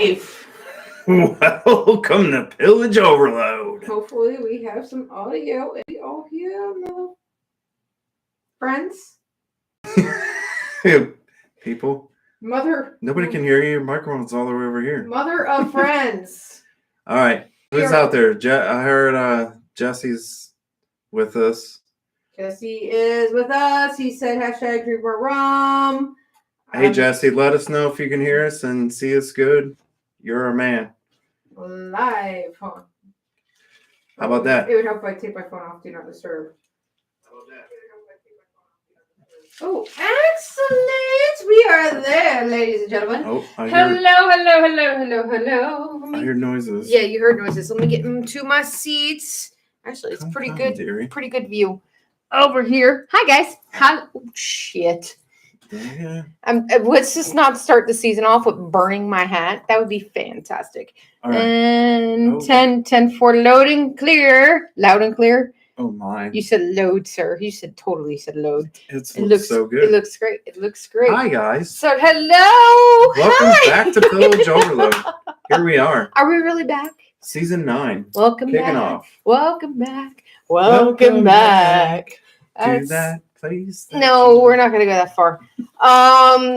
life. Welcome to Pillage Overload. Hopefully we have some audio. Oh, yeah, no. Friends? People? Mother. Nobody can hear you. Your microphone's all the way over here. Mother of friends. All right. Who's out there? I heard Jesse's with us. Jesse is with us. He said hashtag drink more rum. Hey, Jesse, let us know if you can hear us and see us good. You're a man. Live. Hold on. How about that? It would help if I take my phone off. Do not disturb. How about that? Oh, excellent. We are there, ladies and gentlemen. Oh, hello. I hear noises. Yeah, you heard noises. Let me get into my seats. Actually, it's pretty good. Dearie. Pretty good view over here. Hi, guys. Hi. Oh, shit. Yeah. Let's just not start the season off with burning my hat. That would be fantastic. All right. And 10 for loading clear. Loud and clear. Oh, my. You said load, sir. You totally said load. It looks so good. It looks great. It looks great. Hi, guys. So, hello. Welcome back to Pillage Overload. Here we are. Are we really back? Season 9. Welcome Kicking back. off. Welcome back. Welcome back. To that place. No, we're not going to go that far.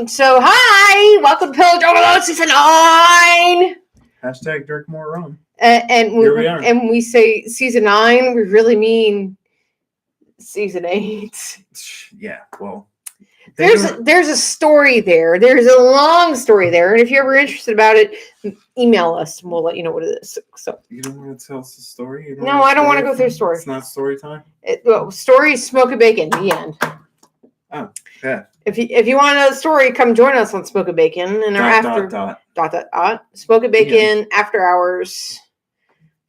So, hi. Welcome to Pillage Overload Season 9. Hashtag drink more rum. And Here we are. And we say Season 9, we really mean Season 8. Yeah, well. There's a story there. There's a long story there. And if you're ever interested about it, email us and we'll let you know what it is. So you don't want to tell us the story? No, I don't want to go through a story. It's not story time? Story, smoke and bacon, the end. Oh, yeah. If you want to know the story, come join us on Smoke and Bacon and our Smoke and Bacon after hours.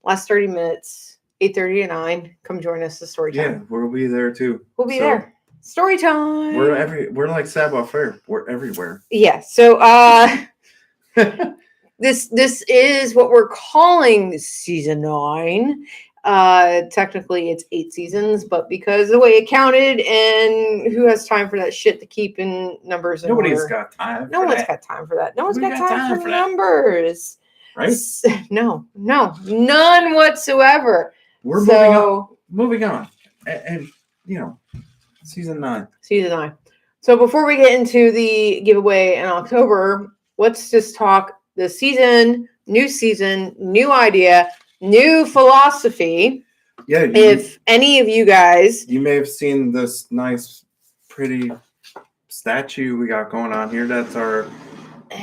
Last 30 minutes, 8:30 to 9. Come join us. The story time. Yeah, we'll be there too. We'll be there. Story time. We're like Sabbath Fair. We're everywhere. Yeah. So this is what we're calling Season 9. Technically it's 8 seasons, but because of the way it counted and who has time for that shit to keep in numbers and Nobody's order. got time. No one's got time for that. No one's got time for numbers. Right? No, none whatsoever. We're moving on. And you know, Season 9. Season 9. So before we get into the giveaway in October, let's just talk the season, new idea, new philosophy. Yeah. If any of you guys... You may have seen this nice, pretty statue we got going on here. That's our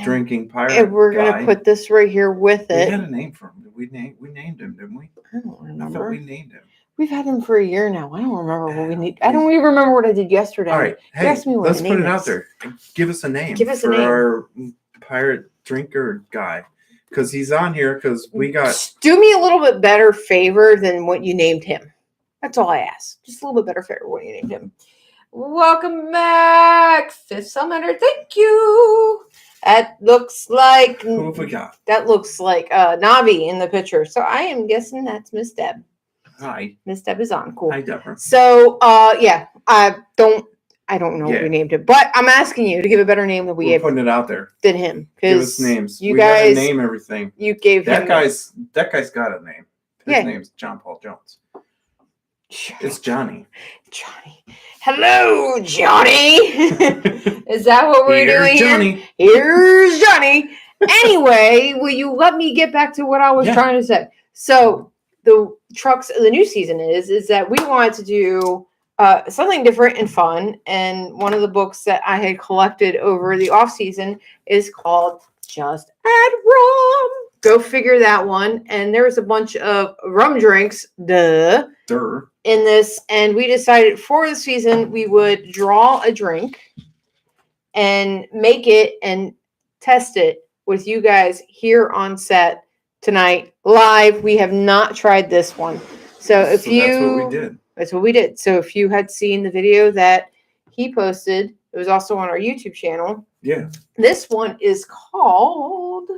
drinking pirate. And we're going to put this right here with it. We had a name for him. We named him, didn't we? I don't remember. I thought we named him. We've had him for a year now. I don't remember what we need. I don't even remember what I did yesterday. All right. Hey, let's put it out there. Give us a name. Give us a name. Our pirate drinker guy. Because he's on here because we got... Just do me a little bit better favor than what you named him. That's all I ask. Just a little bit better favor what you named him. Welcome back, Fifth Summoner. Thank you. That looks like... Who have we got? That looks like Navi in the picture. So I am guessing that's Miss Deb. Hi. Miss Deb is on. Cool. Hi, Deborah. So, yeah, I don't know what we named him, but I'm asking you to give a better name than We're putting it out there. Than him. Give us names. You we guys gotta name everything. You gave that him guy's got a name. His name's John Paul Jones. It's Johnny. Johnny. Hello, Johnny. Is that what we're doing Johnny. Here's Johnny. Anyway, will you let me get back to what I was trying to say? So the new season is that we wanted to do something different and fun. And one of the books that I had collected over the off season is called Just Add Rum. Go figure that one. And there was a bunch of rum drinks, in this. And we decided for the season, we would draw a drink and make it and test it with you guys here on set tonight live. We have not tried this one. So that's what we did. That's what we did. So if you had seen the video that he posted, it was also on our YouTube channel. Yeah. This one is called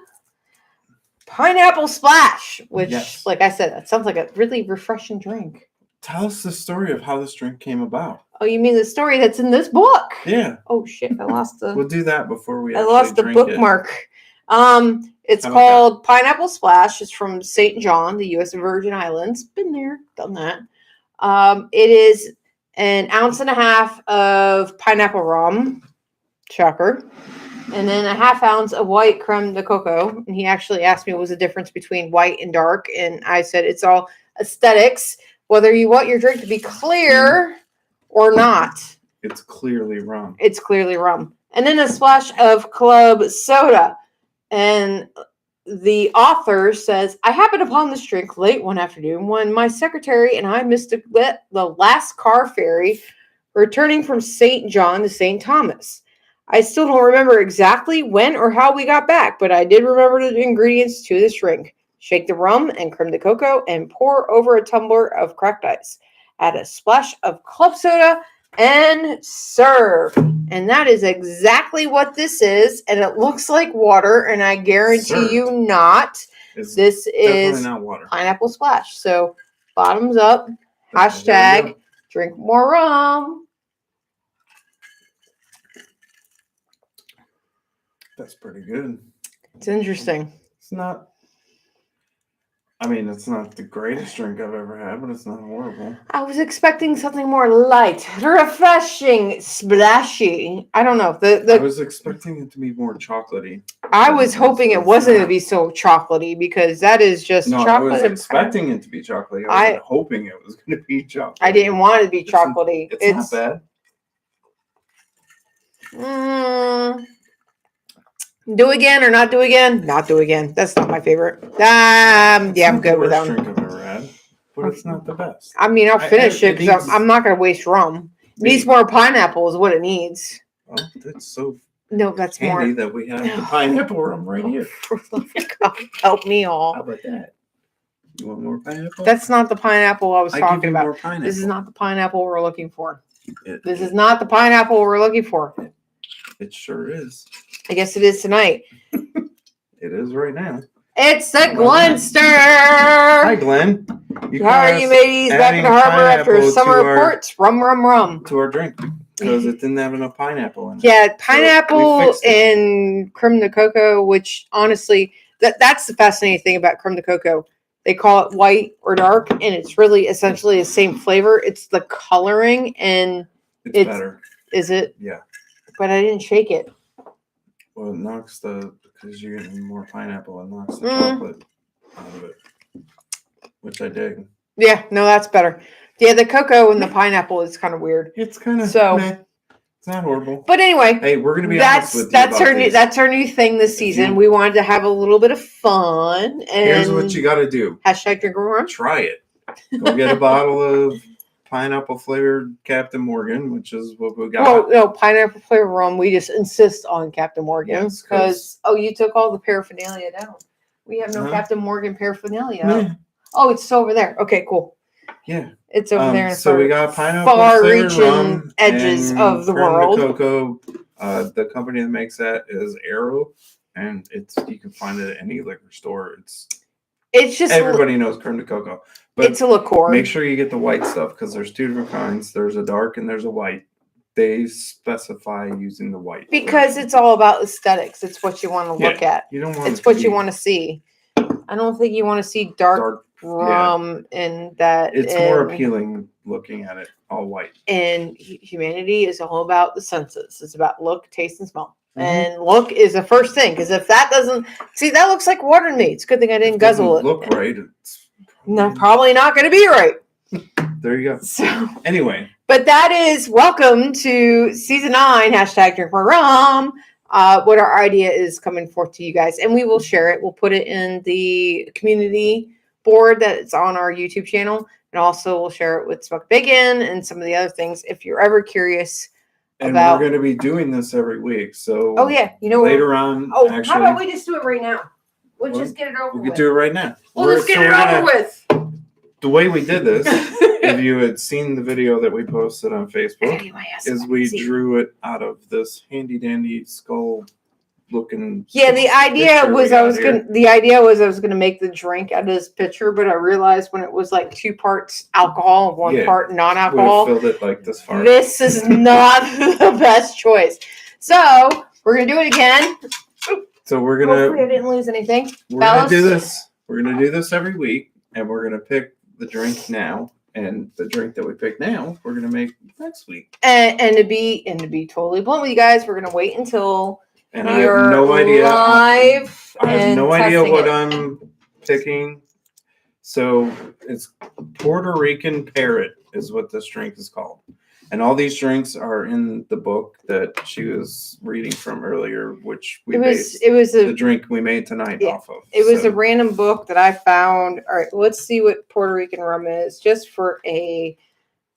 Pineapple Splash, which, like I said, that sounds like a really refreshing drink. Tell us the story of how this drink came about. Oh, you mean the story that's in this book? Yeah. Oh, shit. I lost the... We'll do that before we I lost the bookmark. It's called Pineapple Splash. It's from St. John, the U.S. Virgin Islands. Been there, done that. It is an ounce and a half of pineapple rum, shocker, and then a half ounce of white creme de coco. And he actually asked me what was the difference between white and dark, and I said it's all aesthetics, whether you want your drink to be clear or not. It's clearly rum. It's clearly rum. And then a splash of club soda. And the author says, I happened upon this drink late one afternoon when my secretary and I missed the last car ferry returning from St. John to St. Thomas. I still don't remember exactly when or how we got back, but I did remember the ingredients to this drink. Shake the rum and creme de coco and pour over a tumbler of cracked ice. Add a splash of club soda and serve. And that is exactly what this is. And it looks like water, and I guarantee you not. This is not water. Pineapple Splash. So bottoms up, hashtag drink more rum. That's pretty good. It's interesting. It's not. I mean, it's not the greatest drink I've ever had, but it's not horrible. I was expecting something more light, refreshing, splashy. I don't know. I was expecting it to be more chocolatey. I was hoping it wasn't going to be so chocolatey because that is just chocolate. I was expecting it to be chocolatey. I wasn't hoping it was going to be chocolatey. I didn't want it to be chocolatey. It's not bad. Do again or not do again? Not do again. That's not my favorite. Yeah, I'm good with that one. Drink I've ever had, but it's not the best. I mean, I'll finish it because I'm not going to waste rum. It needs more pineapple is what it needs. Oh, that's so that's handy more that we have the pineapple rum right here. For the love of God, help me all. How about that? You want more pineapple? That's not the pineapple I was talking about. More pineapple. This is not the pineapple we're looking for. This is not the pineapple we're looking for. It sure is. I guess it is tonight. It is right now. It's the Glenster. Hi, Glenn. How are you, mateys? Back in the harbor after summer reports. Rum. To our drink because it didn't have enough pineapple in it. Yeah, pineapple and creme de coco, which honestly, that's the fascinating thing about creme de coco. They call it white or dark, and it's really essentially the same flavor. It's the coloring, and it's better. Is it? Yeah. But I didn't shake it. Well, it knocks because you're getting more pineapple, it knocks the chocolate out of it, which I dig. Yeah, no, that's better. Yeah, the cocoa and the pineapple is kind of weird. It's kind of meh. It's not horrible. But anyway, hey, we're gonna be honest with you. That's our new thing this season. We wanted to have a little bit of fun. And here's what you got to do. Hashtag drink more rum. Try it. Go get a bottle of pineapple flavored Captain Morgan, which is what we got. Well, no, pineapple flavored rum. We just insist on Captain Morgan because you took all the paraphernalia down. We have no Captain Morgan paraphernalia. Yeah. Oh, it's over there. Okay, cool. Yeah, it's over there. So we got pineapple far-reaching rum edges of the world. Cocoa. The company that makes that is Arrow, and you can find it at any liquor store. It's just everybody knows creme de coco. But it's a liqueur. Make sure you get the white stuff because there's two different kinds. There's a dark and there's a white. They specify using the white because it's all about aesthetics. It's what you want to look at. You don't want. It's what you want to see. I don't think you want to see dark rum in that. It's more appealing looking at it all white. And humanity is all about the senses. It's about look, taste, and smell. And look is the first thing because if that doesn't see, that looks like water to me. It's a good thing I didn't guzzle it. Look right. Probably not going to be right. There you go. So anyway, but that is welcome to season 9. Hashtag drink more rum. What our idea is coming forth to you guys, and we will share it. We'll put it in the community board that's on our YouTube channel, and also we'll share it with Smoked Bacon and some of the other things. If you're ever curious. And we're going to be doing this every week. So later on. Oh, actually, how about we just do it right now? We'll just get it over with. We could do it right now. Let's get it over with. The way we did this, if you had seen the video that we posted on Facebook, is we drew it out of this handy dandy skull looking. Yeah, the idea was I was gonna make the drink out of this picture, but I realized when it was like 2 parts alcohol and 1 part non-alcohol, filled it like this far. This is not the best choice. So we're gonna do it again. So we're Hopefully I gonna didn't lose anything. we're gonna do this. We're gonna do this every week, and we're gonna pick the drink now, and the drink that we pick now, we're gonna make next week. And to be totally blunt with you guys, we're gonna wait until And I have no idea. Live. I have no idea what it. I'm picking. So it's Puerto Rican Parrot is what this drink is called. And all these drinks are in the book that she was reading from earlier, which we based the drink we made tonight off of. It was a random book that I found. All right, let's see what Puerto Rican rum is, just for a.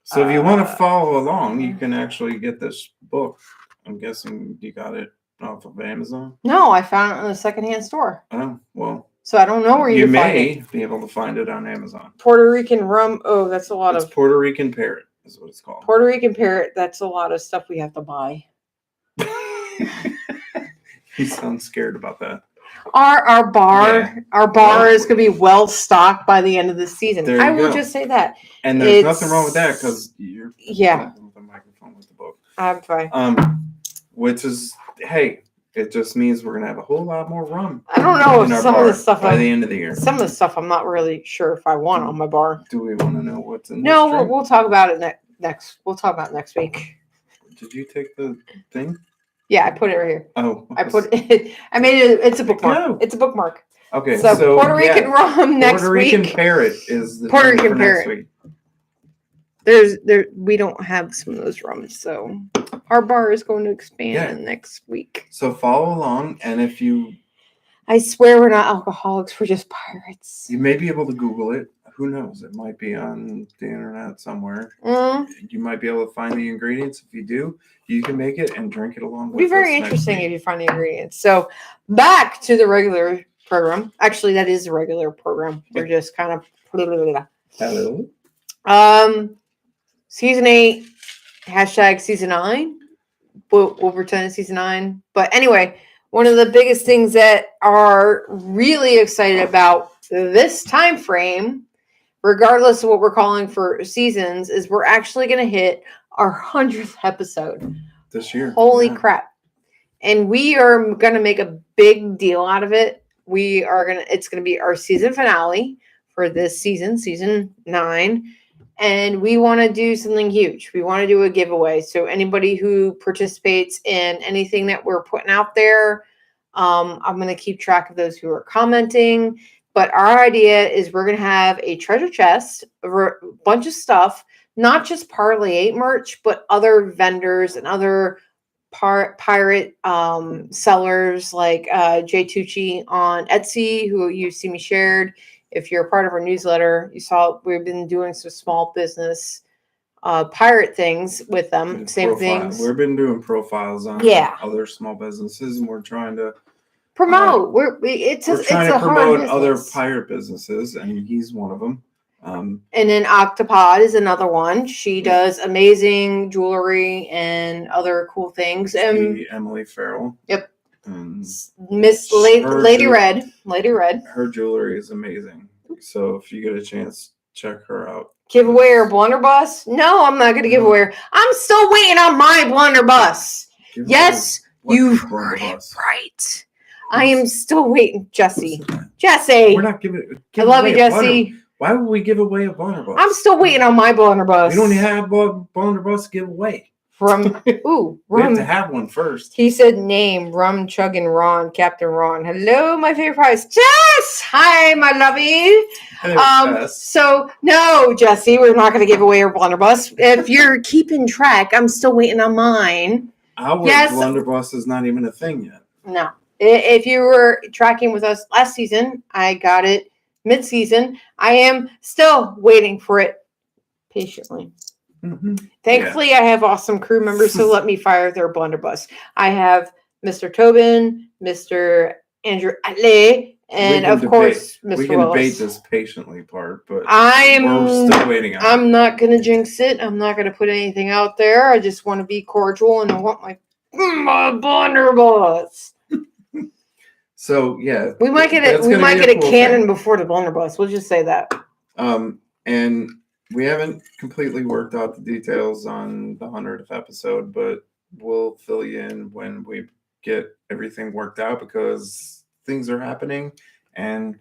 So if you want to follow along, you can actually get this book. I'm guessing you got it off of Amazon. No, I found it in a secondhand store. Oh, well. So I don't know where you can find it. You may be able to find it on Amazon. Puerto Rican rum. Oh, that's a lot of. Puerto Rican Parrot is what it's called. Puerto Rican Parrot. That's a lot of stuff we have to buy. You sound scared about that. Our bar is going to be well stocked by the end of the season. I will just say that. And there's nothing wrong with that because you're with the microphone with the book. I'm fine. Which is, hey, it just means we're gonna have a whole lot more rum. I don't know if some of the stuff by the end of the year. Some of the stuff I'm not really sure if I want on my bar. Do we want to know what's in? No, we'll talk about it next. We'll talk about it next week. Did you take the thing? Yeah, I put it right here. Oh, I put it. I made it. It's a bookmark. No. It's a bookmark. Okay, so Puerto Rican rum next Puerto week. Puerto Rican Parrot is the Puerto Rican Parrot. Next week. We don't have some of those rums, so our bar is going to expand next week. So follow along, and if you, I swear we're not alcoholics, we're just pirates. You may be able to Google it. Who knows? It might be on the internet somewhere. You might be able to find the ingredients. If you do, you can make it and drink it along with us. It'd be very interesting if you find the ingredients. So back to the regular program. Actually, that is the regular program. We're just kind of hello. Season 8, hashtag season 9. We'll pretend it's season 9. But anyway, one of the biggest things that are really excited about this time frame, regardless of what we're calling for seasons, is we're actually going to hit our 100th episode this year. Holy crap. And we are going to make a big deal out of it. It's going to be our season finale for this season, season 9. And we want to do something huge. We want to do a giveaway. So anybody who participates in anything that we're putting out there, I'm going to keep track of those who are commenting. But our idea is we're going to have a treasure chest, a bunch of stuff, not just Parlay 8 merch, but other vendors and other pirate sellers like Jay Tucci on Etsy, who you see me shared. If you're a part of our newsletter, you saw we've been doing some small business pirate things with them. Same things. We've been doing profiles on other small businesses, and we're trying to promote. We're trying to promote other pirate businesses, and he's one of them. And then Octopod is another one. She does amazing jewelry and other cool things. Emily Farrell. Yep. Miss Lady Red. Her jewelry is amazing. So if you get a chance, check her out. Give away her blunderbuss? No, I'm not going to give away her. I'm still waiting on my blunderbuss. Yes, you've heard it right. I am still waiting, Jesse. We're not giving. I love you, Jesse. Why would we give away a blunderbuss? I'm still waiting on my blunderbuss. We don't have a blunderbuss to give away. We have to have one first. He said name, Rum Chugging Ron, Captain Ron. Hello, my favorite prize. Jess! Hi, my lovey. So, no, Jesse, we're not going to give away our blunderbuss. If you're keeping track, I'm still waiting on mine. Our blunderbuss is not even a thing yet. No. If you were tracking with us last season, I got it mid-season. I am still waiting for it patiently. Mm-hmm. Thankfully, I have awesome crew members who let me fire their blunderbuss. I have Mr. Tobin, Mr. Andrew Atley, and of course, Mr. We can Willis. debate this patiently part, but we're still waiting on it. I'm not going to jinx it. I'm not going to put anything out there. I just want to be cordial, and I want my blunderbuss. So yeah, we might get it. We might get a cannon before the blunderbuss. We'll just say that. And we haven't completely worked out the details on the 100th episode, but we'll fill you in when we get everything worked out because things are happening, and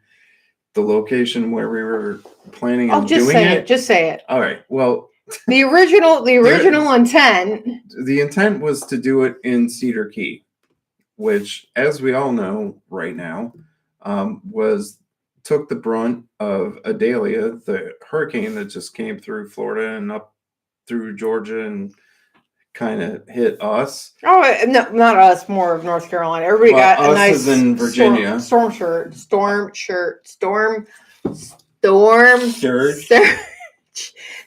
the location where we were planning on just doing say it. it. Just say it. All right. Well, the original intent. The intent was to do it in Cedar Key, which, as we all know right now, took the brunt of Idalia, the hurricane that just came through Florida and up through Georgia and kind of hit us. Oh no, not us. More of North Carolina. Everybody got a nice in Virginia. Storm shirt.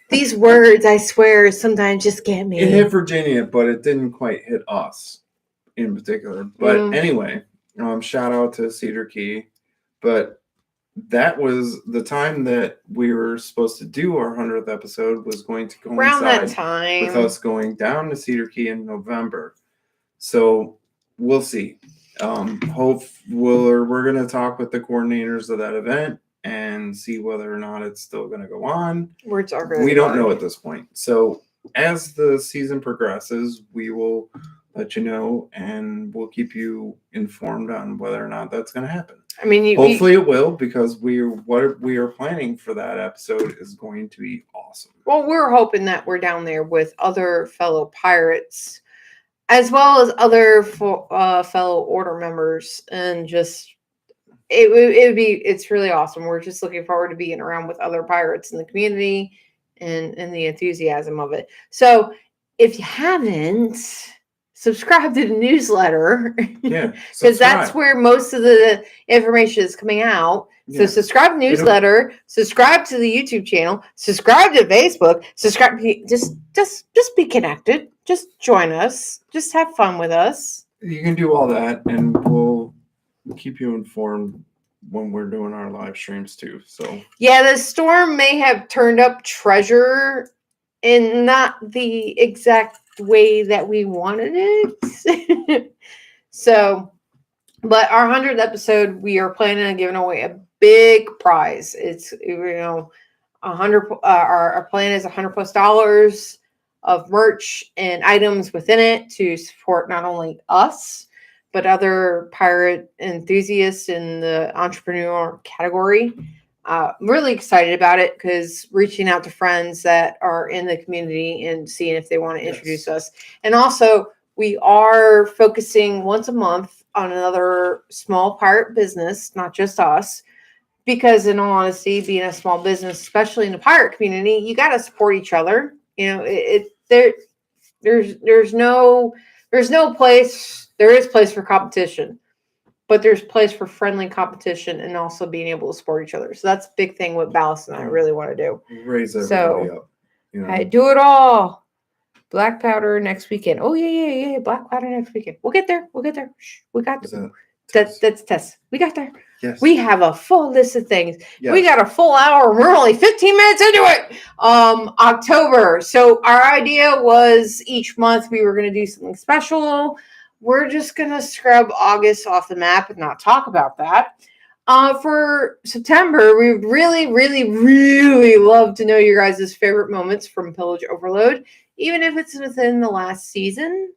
These words, I swear, sometimes just get me. It hit Virginia, but it didn't quite hit us in particular. But anyway, shout out to Cedar Key. But that was the time that we were supposed to do our 100th episode was going to coincide around that time with us going down to Cedar Key in November. So we'll see. We're going to talk with the coordinators of that event and see whether or not it's still going to go on. Words are We don't know at this point. So as the season progresses, we will let you know, and we'll keep you informed on whether or not that's going to happen. I mean, hopefully it will, because what we are planning for that episode is going to be awesome. Well, we're hoping that we're down there with other fellow pirates, as well as other fellow order members, and just it's really awesome. We're just looking forward to being around with other pirates in the community and the enthusiasm of it. So if you haven't, subscribe to the newsletter. Yeah, because that's where most of the information is coming out. So subscribe to the newsletter, subscribe to the YouTube channel, subscribe to Facebook, subscribe. Just be connected. Just join us. Just have fun with us. You can do all that, and we'll keep you informed when we're doing our live streams too. So yeah, the storm may have turned up treasure in not the exact way that we wanted it. So, but our 100th episode, we are planning on giving away a big prize. It's, 100. Our plan is $100+ of merch and items within it to support not only us, but other pirate enthusiasts in the entrepreneur category. I'm really excited about it because reaching out to friends that are in the community and seeing if they want to introduce us. And also, we are focusing once a month on another small pirate business, not just us, because in all honesty, being a small business, especially in the pirate community, you got to support each other. There's no place. There is place for competition, but there's place for friendly competition and also being able to support each other. So that's a big thing what Ballast and I really want to do. Raise everybody up. I do it all. Black powder next weekend. Oh yeah. Black powder next weekend. We'll get there. Shh, we got that's Tess. We got there. Yes. We have a full list of things. Yes. We got a full hour. We're only 15 minutes into it. October. So our idea was each month we were going to do something special. We're just going to scrub August off the map and not talk about that. For September, we would really, really, really love to know your guys' favorite moments from Pillage Overload, even if it's within the last season.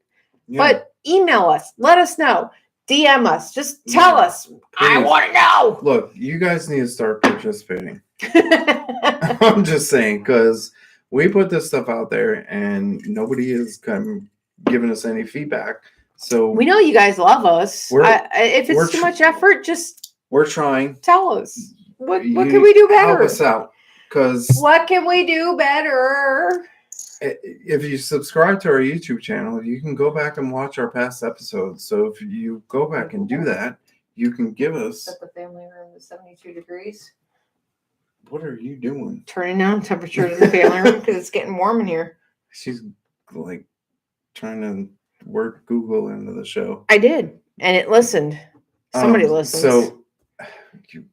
Yeah. But email us. Let us know. DM us. Just tell us. Please. I want to know. Look, you guys need to start participating. I'm just saying, because we put this stuff out there and nobody is giving us any feedback. So we know you guys love us. If it's too much effort, we're trying. Tell us. What can we do better? Help us out. Because what can we do better? If you subscribe to our YouTube channel, you can go back and watch our past episodes. So if you go back and do that, you can give us. Set the family room to 72 degrees. What are you doing? Turning down temperature to the family room because it's getting warm in here. She's like trying to work Google into the show. I did, and it listened. Somebody listens. So you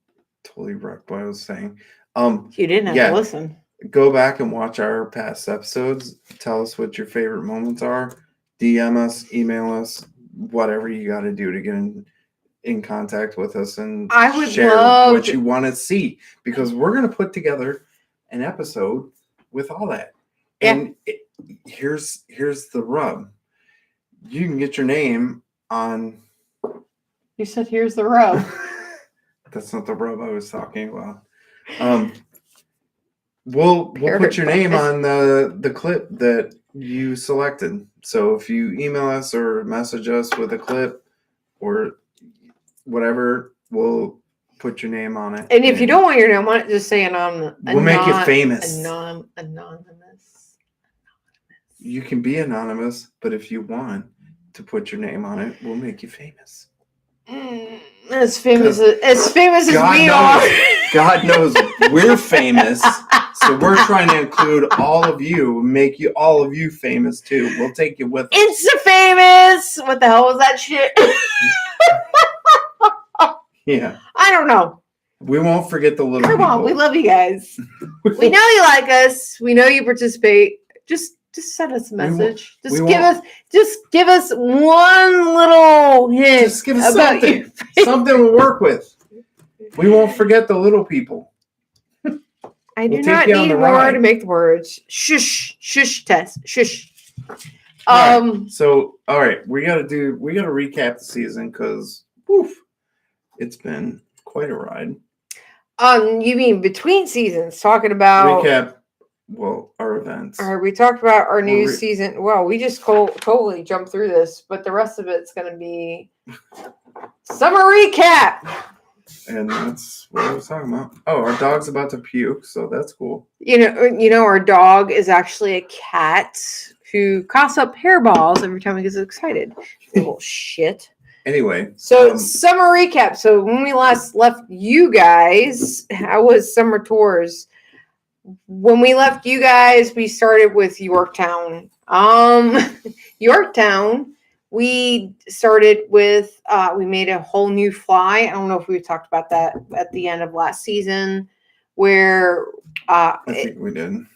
totally wrecked what I was saying. You didn't have to listen. Go back and watch our past episodes. Tell us what your favorite moments are. DM us, email us, whatever you got to do to get in contact with us and share what you want to see. Because we're going to put together an episode with all that. Yeah. And here's the rub. You can get your name on. You said here's the rub. That's not the rub I was talking about. We'll put your name on the clip that you selected. So if you email us or message us with a clip or whatever, we'll put your name on it. And if you don't want your name on it, just say anonymous. We'll make you famous. Anonymous. You can be anonymous, but if you want to put your name on it, we'll make you famous. As famous as we are. God knows we're famous, so we're trying to include all of you, make all of you famous too. We'll take you with us. Insta-famous! What the hell was that shit? Yeah. I don't know. We won't forget the little Come on, we love you guys. We know you like us. We know you participate. Just send us a message. Just give us one little hint. Just give us something. Something we'll work with. We won't forget the little people. I do not need more to make the words. Shush test. Shush. So all right, we gotta recap the season because it's been quite a ride. You mean between seasons? Talking about recap. Well, our events. All right, we talked about our new season. Well, we just totally jumped through this, but the rest of it's going to be summer recap. And that's what I was talking about. Oh, our dog's about to puke, so that's cool. You know, our dog is actually a cat who coughs up hairballs every time he gets excited. Little shit. Anyway, so summer recap. So when we last left you guys, how was summer tours? When we left you guys, we started with Yorktown. Yorktown, we started with, we made a whole new fly. I don't know if we talked about that at the end of last season, where I think we did.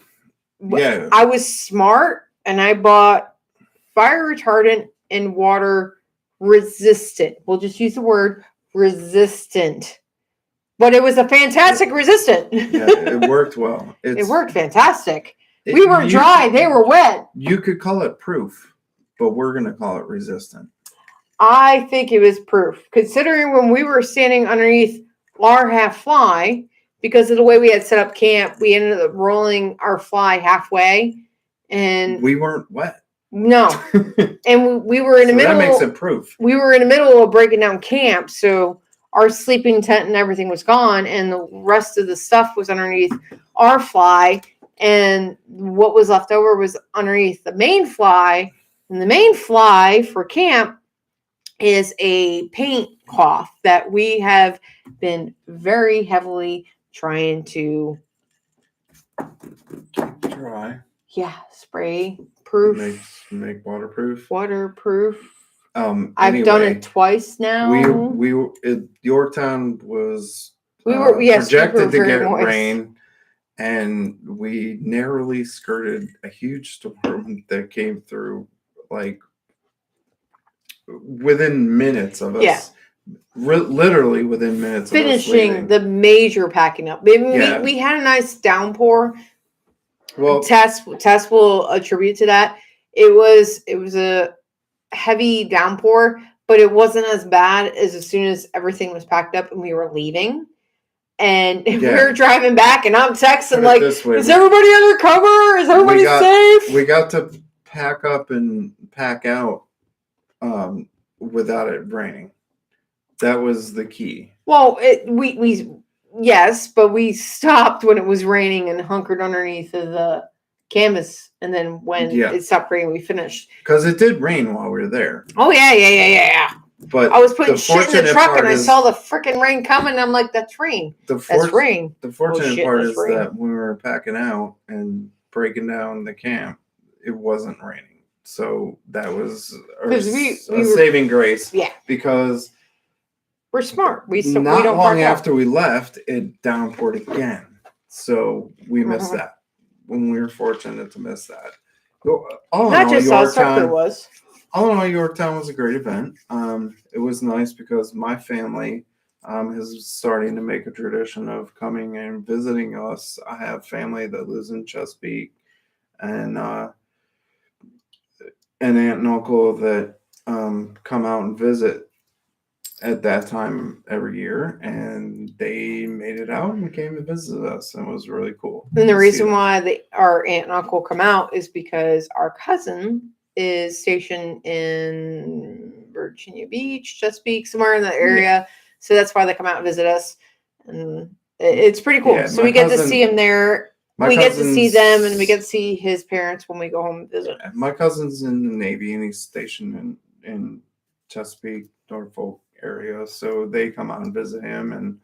Yeah. I was smart and I bought fire retardant and water resistant. We'll just use the word resistant. But it was a fantastic resistant. Yeah, it worked well. It worked fantastic. We were dry. They were wet. You could call it proof, but we're going to call it resistant. I think it was proof. Considering when we were standing underneath our half fly, because of the way we had set up camp, we ended up rolling our fly halfway. And we weren't wet. No. And we were in the middle. That makes it proof. We were in the middle of breaking down camp, so our sleeping tent and everything was gone, and the rest of the stuff was underneath our fly, and what was left over was underneath the main fly. And the main fly for camp is a paint cloth that we have been very heavily trying to dry. Yeah, spray proof. Make waterproof. Waterproof. I've done it twice now. Yorktown was projected to get rain, and we narrowly skirted a huge storm that came through like within minutes of us. Yeah. Literally within minutes finishing of us the major packing up. We had a nice downpour. Well, Tess will attribute to that. It was a heavy downpour, but it wasn't as bad as soon as everything was packed up and we were leaving. And we were driving back, and I'm texting like, "Is everybody under cover? Is everybody safe?" We got to pack up and pack out without it raining. That was the key. Well, yes, but we stopped when it was raining and hunkered underneath of the canvas, and then when it stopped raining, we finished. Because it did rain while we were there. Oh yeah. But I was putting shit in the truck, and I saw the freaking rain coming. And I'm like, "That's rain. That's rain." The fortunate part is that when we were packing out and breaking down the camp, it wasn't raining, so that was a saving grace. Yeah, because we're smart. We don't long after we left, it downpoured again, so we missed that. When we were fortunate to miss that. All in all, Yorktown was a great event. It was nice because my family is starting to make a tradition of coming and visiting us. I have family that lives in Chesapeake, and an aunt and uncle that come out and visit at that time every year, and they made it out and came and visited us, and it was really cool. And the to see reason them. why our aunt and uncle come out is because our cousin is stationed in Virginia Beach, Chesapeake, somewhere in the area. So that's why they come out and visit us. And it's pretty cool. Yeah, so my we get to cousin- see him there. My We get to see cousin's- them, and we get to see his parents when we go home and visit. My cousin's in the Navy, and he's stationed in Chesapeake, Norfolk area. So they come out and visit him, and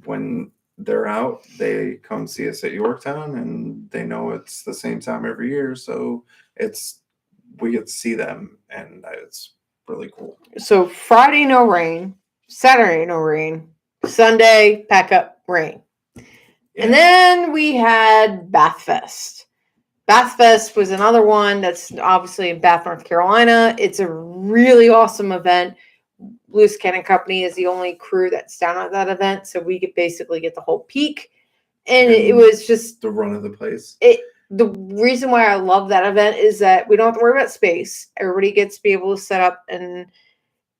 when they're out, they come see us at Yorktown, and they know it's the same time every year. So we get to see them, and it's really cool. So Friday, no rain. Saturday, no rain. Sunday, pack up, rain. Yeah. And then we had Bath Fest. Bath Fest was another one that's obviously in Bath, North Carolina. It's a really awesome event. Loose Cannon Company is the only crew that's down at that event. So we could basically get the whole peak. And it was just the run of the place. The reason why I love that event is that we don't have to worry about space. Everybody gets to be able to set up and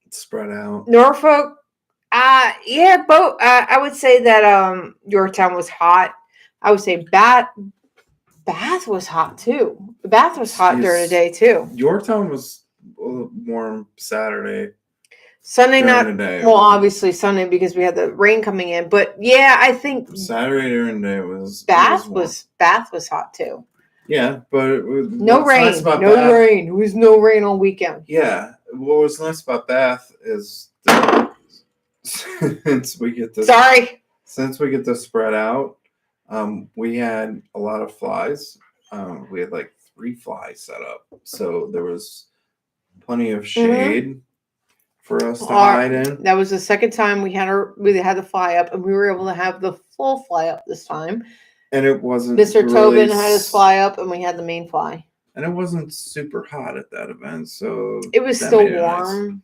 spread out. Norfolk, both. I would say that Yorktown was hot. I would say Bath was hot too. Bath was hot during the day too. Yorktown was a little warm Saturday. Sunday during not the day. well, obviously Sunday because we had the rain coming in. But yeah, I think Saturday during the day was Bath was hot too. Yeah, but no rain. Nice about no Bath, rain. It was no rain all weekend. Yeah, what was nice about Bath is since we get this spread out, we had a lot of flies. We had like 3 flies set up, so there was plenty of shade for us to hide in. That was the second time we had the fly up, and we were able to have the full fly up this time. And it wasn't. Mr. Really Tobin had his fly up, and we had the main fly. And it wasn't super hot at that event, so it was still warm. Nice.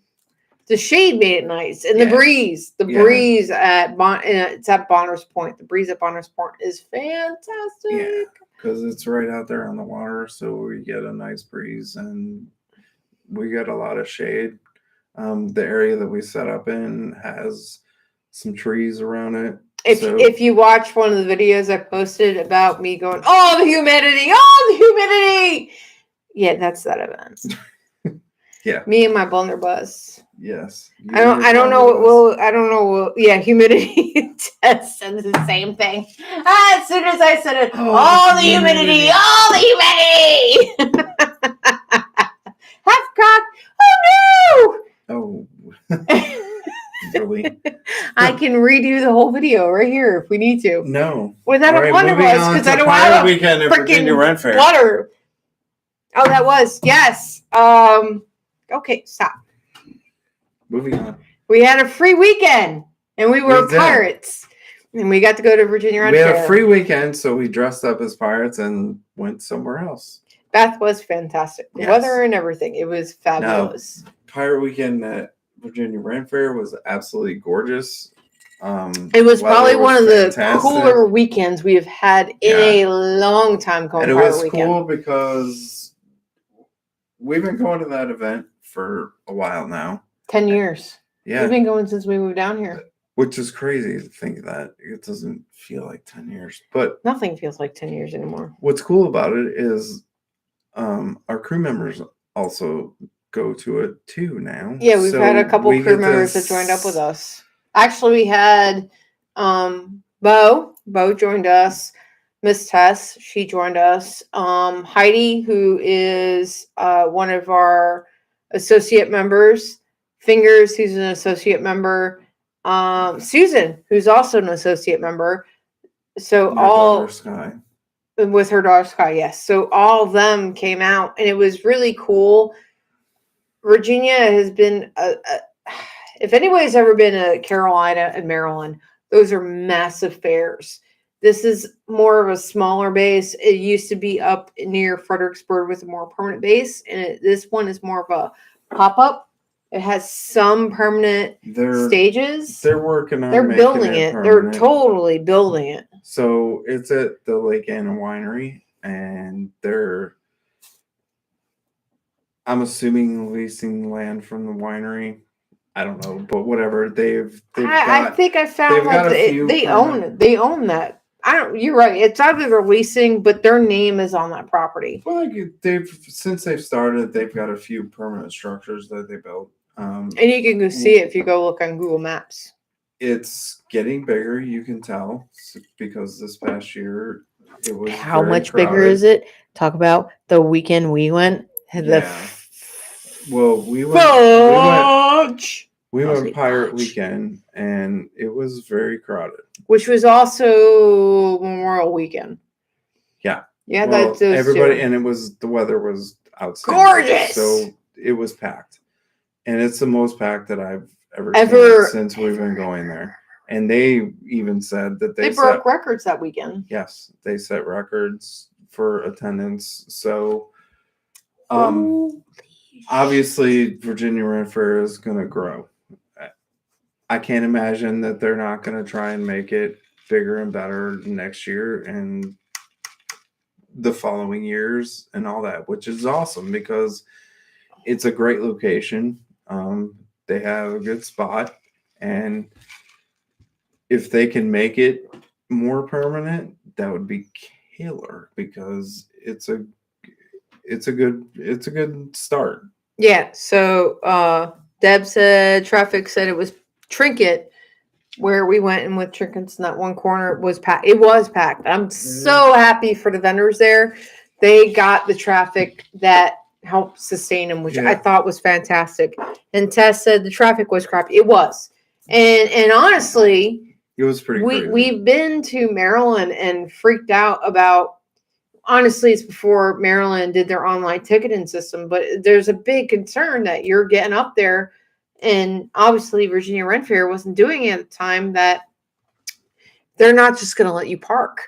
The shade made it nice, and the breeze. The breeze it's at Bonner's Point. The breeze at Bonner's Point is fantastic. Yeah, because it's right out there on the water, so we get a nice breeze, and we get a lot of shade. The area that we set up in has some trees around it. If you watch one of the videos I posted about me going, the humidity, yeah, that's that event. Yeah, me and my blunderbuss. Yes, I don't know. Yeah, humidity test said the same thing. As soon as I said it, all the humidity. Half cock. Oh no! Oh. Really? I can redo the whole video right here if we need to. No. Without a blunderbuss, because I don't have a weekend at Virginia Rent Fair. Water. Oh, that was yes. Okay, stop. Moving on. We had a free weekend, and we were pirates, and we got to go to Virginia Rent Fair. We had a free weekend, so we dressed up as pirates and went somewhere else. Bath was fantastic. The weather and everything. It was fabulous. Now, Pirate Weekend at Virginia Rent Fair was absolutely gorgeous. It was probably one of the cooler weekends we have had in a long time. And it was cool because we've been going to that event for a while now. 10 years. Yeah. We've been going since we moved down here. Which is crazy to think that. It doesn't feel like 10 years. But nothing feels like 10 years anymore. What's cool about it is our crew members also go to it too now. Yeah, we've had a couple crew members that joined up with us. Actually, we had Bo. Bo joined us. Miss Tess, she joined us. Heidi, who is one of our associate members. Fingers, who's an associate member. Susan, who's also an associate member. So with her daughter Sky, yes. So all of them came out, and it was really cool. Virginia has been if anybody's ever been to Carolina and Maryland, those are massive fairs. This is more of a smaller base. It used to be up near Fredericksburg with a more permanent base, and this one is more of a pop-up. It has some permanent stages. They're working on They're building it. They're totally building it. So it's at the Lake Anna Winery, and they're I'm assuming leasing land from the winery. I don't know, but whatever. I think I found they've got that a few they own permanent. it. They own that. I don't. You're right. It's either they're leasing, but their name is on that property. Well, since they've started, they've got a few permanent structures that they built. And you can go see it if you go look on Google Maps. It's getting bigger, you can tell, because this past year it was How very much crowded. bigger is it? Talk about the weekend we went. Well, we went Pirate Weekend, and it was very crowded. Which was also Memorial Weekend. Yeah. Yeah, well, that's those everybody, two. and the weather was outstanding. Gorgeous. So it was packed, and it's the most packed that I've ever seen since we've been going there. And they even said that they broke records that weekend. Yes, they set records for attendance. So, obviously, Virginia Ren Fair is going to grow. I can't imagine that they're not going to try and make it bigger and better next year and the following years and all that, which is awesome because it's a great location. They have a good spot, and if they can make it more permanent, that would be killer because it's a good start. Yeah. So Deb said traffic said it was Trinket where we went, and with trinkets in that one corner was packed. It was packed. I'm so happy for the vendors there. They got the traffic that helped sustain them, which I thought was fantastic. And Tess said the traffic was crap. It was. And honestly, it was pretty crazy. We've been to Maryland and freaked out about, honestly, it's before Maryland did their online ticketing system, but there's a big concern that you're getting up there, and obviously Virginia Ren Fair wasn't doing it at the time, that they're not just going to let you park.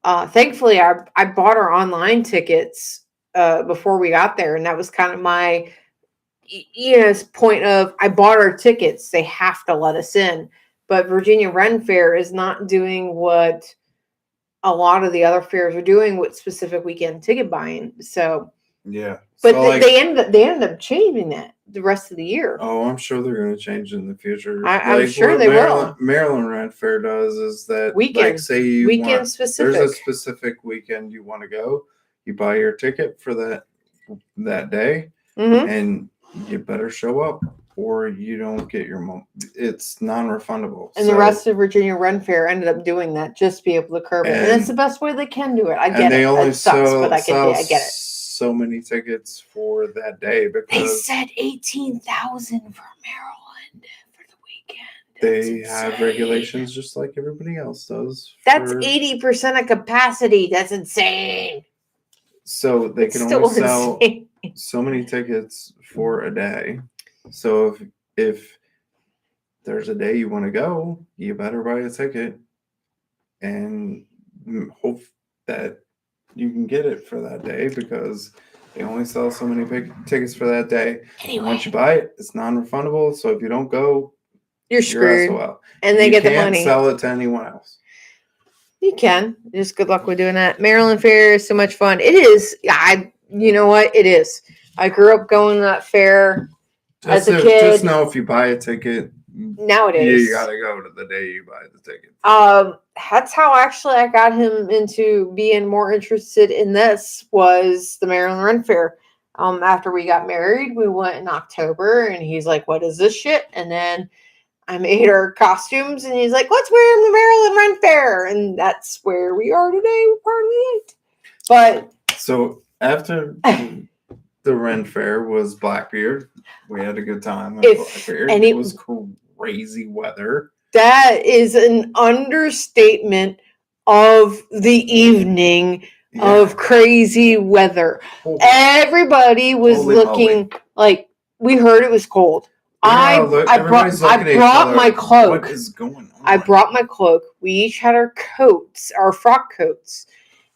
Thankfully, I bought our online tickets before we got there, and that was kind of my point of, I bought our tickets. They have to let us in. But Virginia Ren Fair is not doing what a lot of the other fairs are doing with specific weekend ticket buying. So yeah, but so they ended up changing that the rest of the year. Oh, I'm sure they're going to change in the future. I'm sure they will. Maryland Ren Fair does is that weekend, like say you weekend specific. There's a specific weekend you want to go. You buy your ticket for that day, and you better show up, or you don't get your money. It's non-refundable. And the rest of Virginia Ren Fair ended up doing that just to be able to curb it. And it's the best way they can do it. I get it. They only it sucks, but I get it. So many tickets for that day because they said 18,000 for Maryland for the weekend. They have regulations just like everybody else does. That's 80% of capacity. That's insane. So they can only sell so many tickets for a day. So if there's a day you want to go, you better buy a ticket and hope that you can get it for that day because they only sell so many tickets for that day. Anyway. Once you buy it, it's non-refundable. So if you don't go, you're screwed. SOL. And they get the money. You can't sell it to anyone else. You can. Just good luck with doing that. Maryland Fair is so much fun. It is. You know what? It is. I grew up going to that fair as a kid. Just know if you buy a ticket nowadays, you gotta go to the day you buy the ticket. That's how actually I got him into being more interested in this, was the Maryland Ren Fair. After we got married, we went in October, and he's like, "What is this shit?" And then I made our costumes, and he's like, "Let's wear the Maryland Ren Fair," and that's where we are today. We're part of it. But so after the Ren Fair was Blackbeard, we had a good time at Blackbeard, and it was crazy weather. That is an understatement of the evening of crazy weather. Everybody was looking like, we heard it was cold. I brought my cloak. What is going on? I brought my cloak. We each had our coats, our frock coats.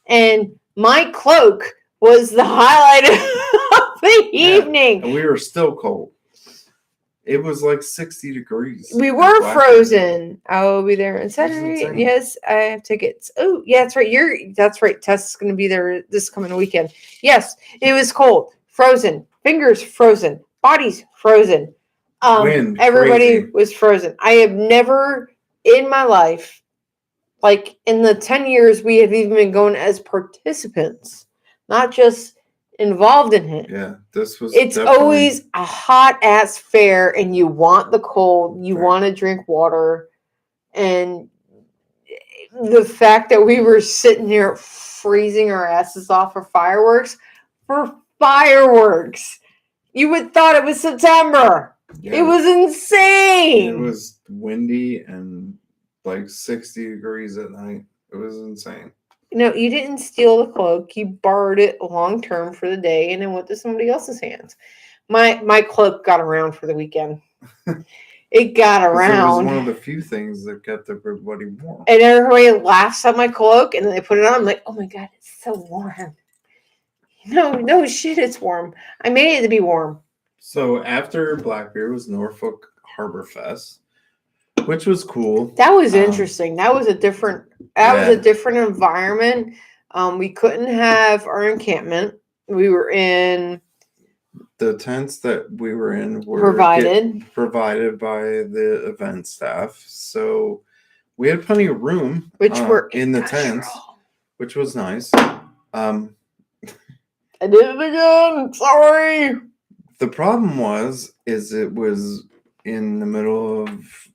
And my cloak was the highlight of the evening. And we were still cold. It was like 60 degrees. We were frozen. I will be there on Saturday. Yes, I have tickets. Oh, yeah, that's right. That's right. Tess is going to be there this coming weekend. Yes, it was cold. Frozen. Fingers frozen. Bodies frozen. Wind, Everybody crazy. was frozen. I have never in my life, like in the 10 years we have even been going as participants, not just involved in it. Yeah, this was. It's definitely, always a hot ass fair, and you want the cold, you Right. want to drink water, and the fact that we were sitting here freezing our asses off for fireworks. You would thought it was September. Yeah, It was insane. It was windy and like 60 degrees at night. It was insane. No, you didn't steal the cloak. You borrowed it long term for the day and then went to somebody else's hands. My cloak got around for the weekend. It got around. It was one of the few things that kept everybody warm. And everybody laughs at my cloak, and then they put it on. I'm like, oh my God, it's so warm. No shit, it's warm. I made it to be warm. So after Blackbeard was Norfolk Harbor Fest, which was cool. That was interesting. That was a different environment. We couldn't have our encampment. We were in the tents that we were in were provided by the event staff. So we had plenty of room which were in the tents, which was nice. I did it again. Sorry. The problem was it was in the middle of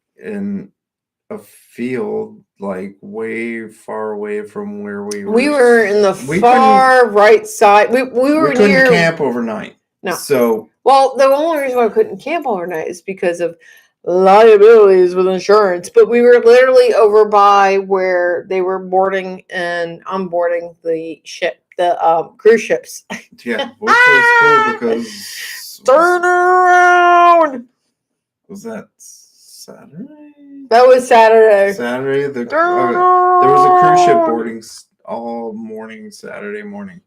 a field, like way far away from where we were. We were in the far right side. We were couldn't near camp overnight. No. So the only reason why I couldn't camp overnight is because of liabilities with insurance. But we were literally over by where they were boarding and onboarding the ship, the cruise ships. Yeah, which was cool because turn around. Was that Saturday? That was Saturday. Saturday. There was a cruise ship boarding all morning Saturday morning.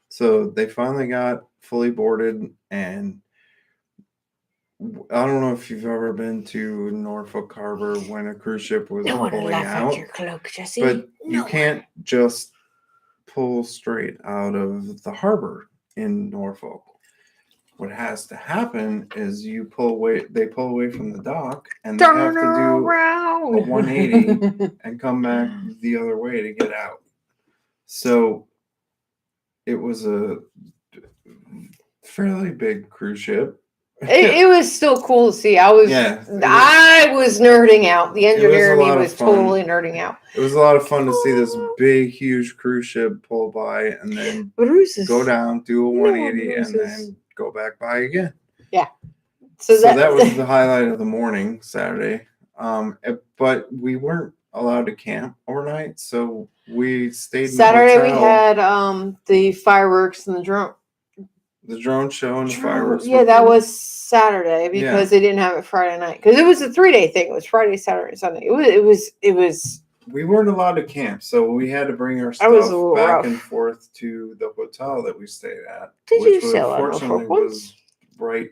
So they finally got fully boarded, and I don't know if you've ever been to Norfolk Harbor when a cruise ship was pulling out, your cloak, Jesse. but you can't just pull straight out of the harbor in Norfolk. What has to happen is you pull away. They pull away from the dock, and they have to do a 180 and come back the other way to get out. So it was a fairly big cruise ship. It was still cool to see. I was nerding out. The engineer in me was totally nerding out. It was a lot of fun to see this big, huge cruise ship pull by and then go down, do a 180, and then go back by again. Yeah. So that was the highlight of the morning, Saturday. But we weren't allowed to camp overnight, so we stayed in Saturday the hotel. We had the fireworks and the drone. The drone show and the fireworks. Yeah, that was Saturday because they didn't have it Friday night. Because it was a 3-day thing. It was Friday, Saturday, Sunday. It was. We weren't allowed to camp, so we had to bring our stuff back and forth to the hotel that we stayed at. Did you sell it? Unfortunately, was right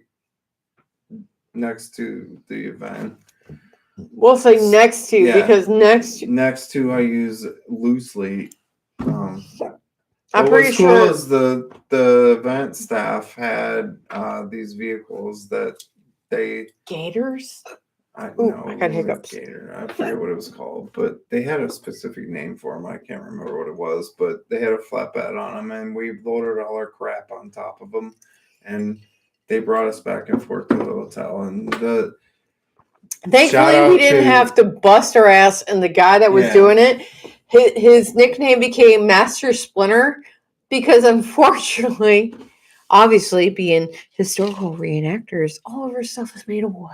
next to the event. We'll say next to because next to I use loosely. I'm pretty sure the event staff had these vehicles that they Gators. I got hiccups. Gator. I forget what it was called, but they had a specific name for them. I can't remember what it was, but they had a flatbed on them, and we loaded all our crap on top of them, and they brought us back and forth to the hotel. And thankfully, we didn't have to bust our ass, and the guy that was doing it, his nickname became Master Splinter because, unfortunately, obviously, being historical reenactors, all of our stuff is made of wood.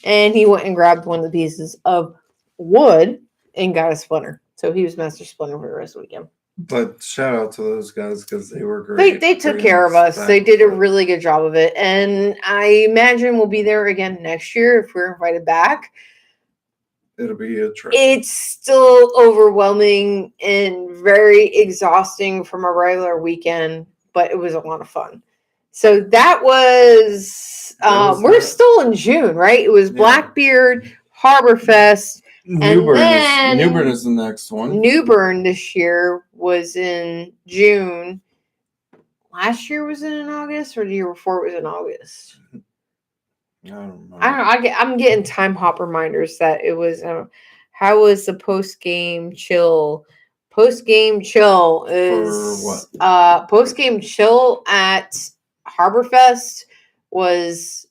And he went and grabbed one of the pieces of wood and got a splinter. So he was Master Splinter for the rest of the weekend. But shout out to those guys because they were great. They took care of us. They did a really good job of it. And I imagine we'll be there again next year if we're invited back. It'll be a trip. It's still overwhelming and very exhausting from a regular weekend, but it was a lot of fun. So that was we're still in June, right? It was Blackbeard, Harbor Fest, Newbern is the next one. Newbern this year was in June. last year was in August, or the year before it was in August. I don't know. I'm getting time hop reminders that it was. How was the post game chill? Post game chill is post game chill at Harborfest was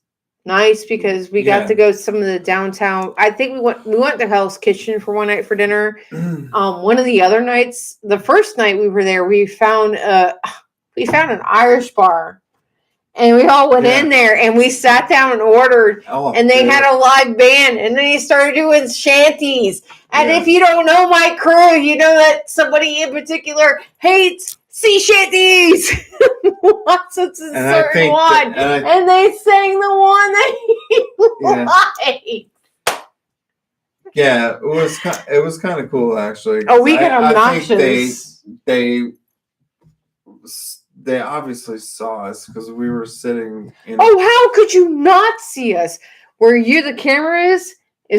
nice because we got to go to some of the downtown. I think we went to Hell's Kitchen for one night for dinner. One of the other nights, the first night we were there, we found an Irish bar. And we all went in there and we sat down and ordered, and they had a live band, and then he started doing shanties. And if you don't know my crew, you know that somebody in particular hates sea shanties. So it's a certain one. And they sang the one that he liked. Yeah, it was kind of cool actually. Oh, we got obnoxious. They obviously saw us because we were sitting in. Oh, how could you not see us? Where the camera is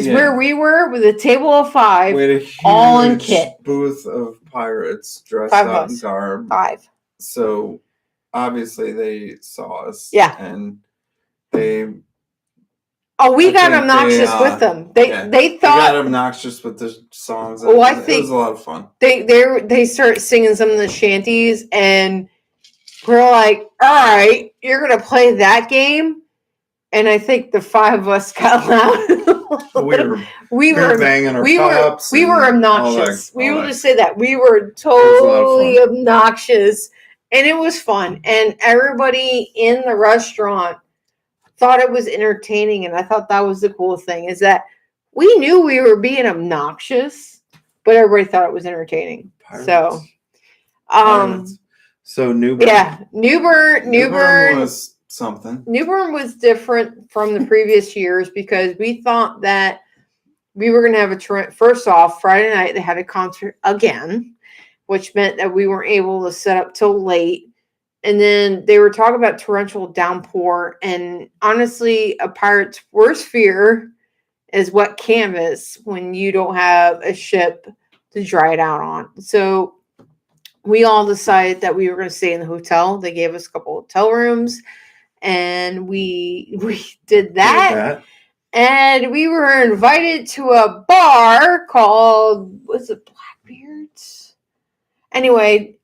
where we were with a table of 5, we had a huge all in kit. Booth of pirates dressed up in garb. 5. So obviously they saw us. Yeah. And they. Oh, we got obnoxious with them. They thought we got obnoxious with the songs. Oh, I think it was a lot of fun. They started singing some of the shanties, and we're like, all right, you're going to play that game? And I think the 5 of us got loud. we were banging our cups. We were obnoxious. We will just say that. We were totally obnoxious. And it was fun. And everybody in the restaurant thought it was entertaining. And I thought that was the cool thing, is that we knew we were being obnoxious, but everybody thought it was entertaining. Pirates. So Newbern. Yeah, Newbern was something. Newbern was different from the previous years because we thought that we were going to have a first off, Friday night they had a concert again, which meant that we weren't able to set up till late. And then they were talking about torrential downpour, and honestly, a pirate's worst fear is wet canvas when you don't have a ship to dry it out on. So we all decided that we were going to stay in the hotel. They gave us a couple of hotel rooms, and we did that. And we were invited to a bar called, was it Blackbeard's? Anyway,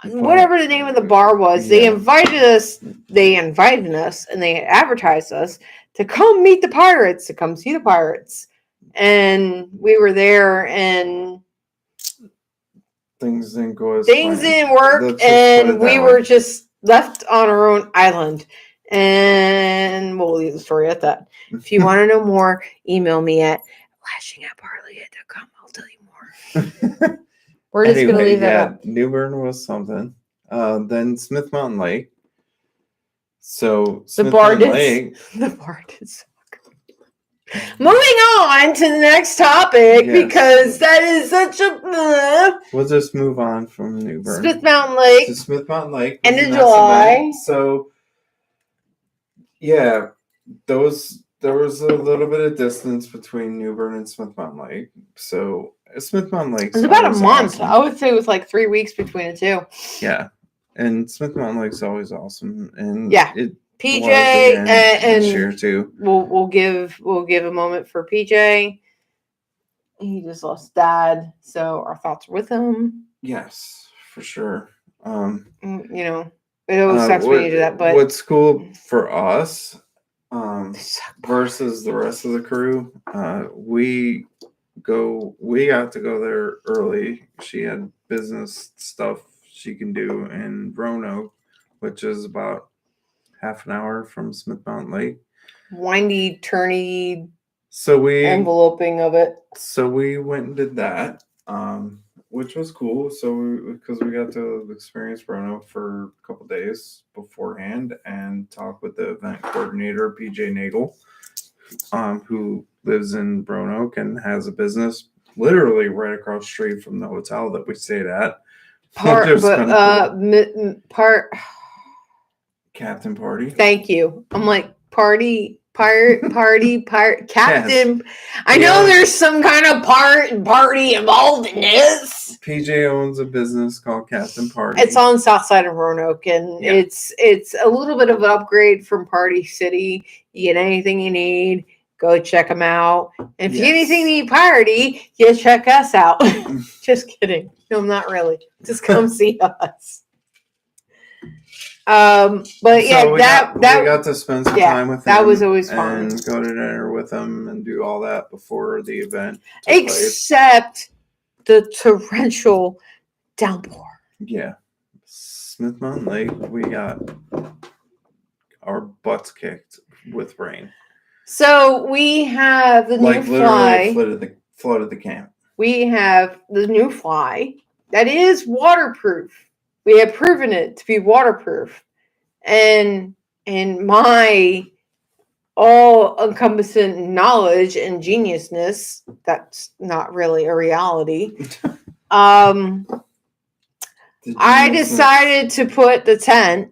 whatever the name of the bar was, they invited us, and they advertised us to come meet the pirates, to come see the pirates. And we were there, and things didn't go as things didn't work, and we were just left on our own island. And we'll leave the story at that. If you want to know more, email me at lashing@parlay.com. I'll tell you more. We're just going to leave that up. Newbern was something. Then Smith Mountain Lake. So the bar did suck. Moving on to the next topic, because that is such a... We'll just move on from Newbern. Smith Mountain Lake. To Smith Mountain Lake. End of July. So, yeah, there was a little bit of distance between Newbern and Smith Mountain Lake. So, Smith Mountain Lake. It was about a month. Awesome. I would say it was like 3 weeks between the two. Yeah. And Smith Mountain Lake's always awesome. And PJ and this year too. We'll give a moment for PJ. He just lost Dad, so our thoughts are with him. Yes, for sure. It always sucks when you do that. But what's cool for us, versus the rest of the crew, we got to go there early. She had business stuff she can do in Roanoke, which is about half an hour from Smith Mountain Lake. Windy, turny, enveloping of it. So we went and did that, which was cool. So because we got to experience Roanoke for a couple days beforehand and talk with the event coordinator, PJ Nagel, who lives in Roanoke and has a business literally right across the street from the hotel that we stayed at. Captain Party. Thank you. I'm like, pirate, captain. Yes. I know there's some kind of party involved in this. PJ owns a business called Captain Party. It's on South Side of Roanoke, and it's a little bit of an upgrade from Party City. You get anything you need, go check them out. And if you get anything you need party, you check us out. Just kidding. No, not really. Just come see us. But yeah, we got to spend some time with him. That was always fun. And go to dinner with him and do all that before the event. Except the torrential downpour. Yeah. Smith Mountain Lake, we got our butts kicked with rain. So we have the new fly. Flooded the camp. We have the new fly that is waterproof. We have proven it to be waterproof. And in my all-encompassing knowledge and geniusness, that's not really a reality. I decided to put the tent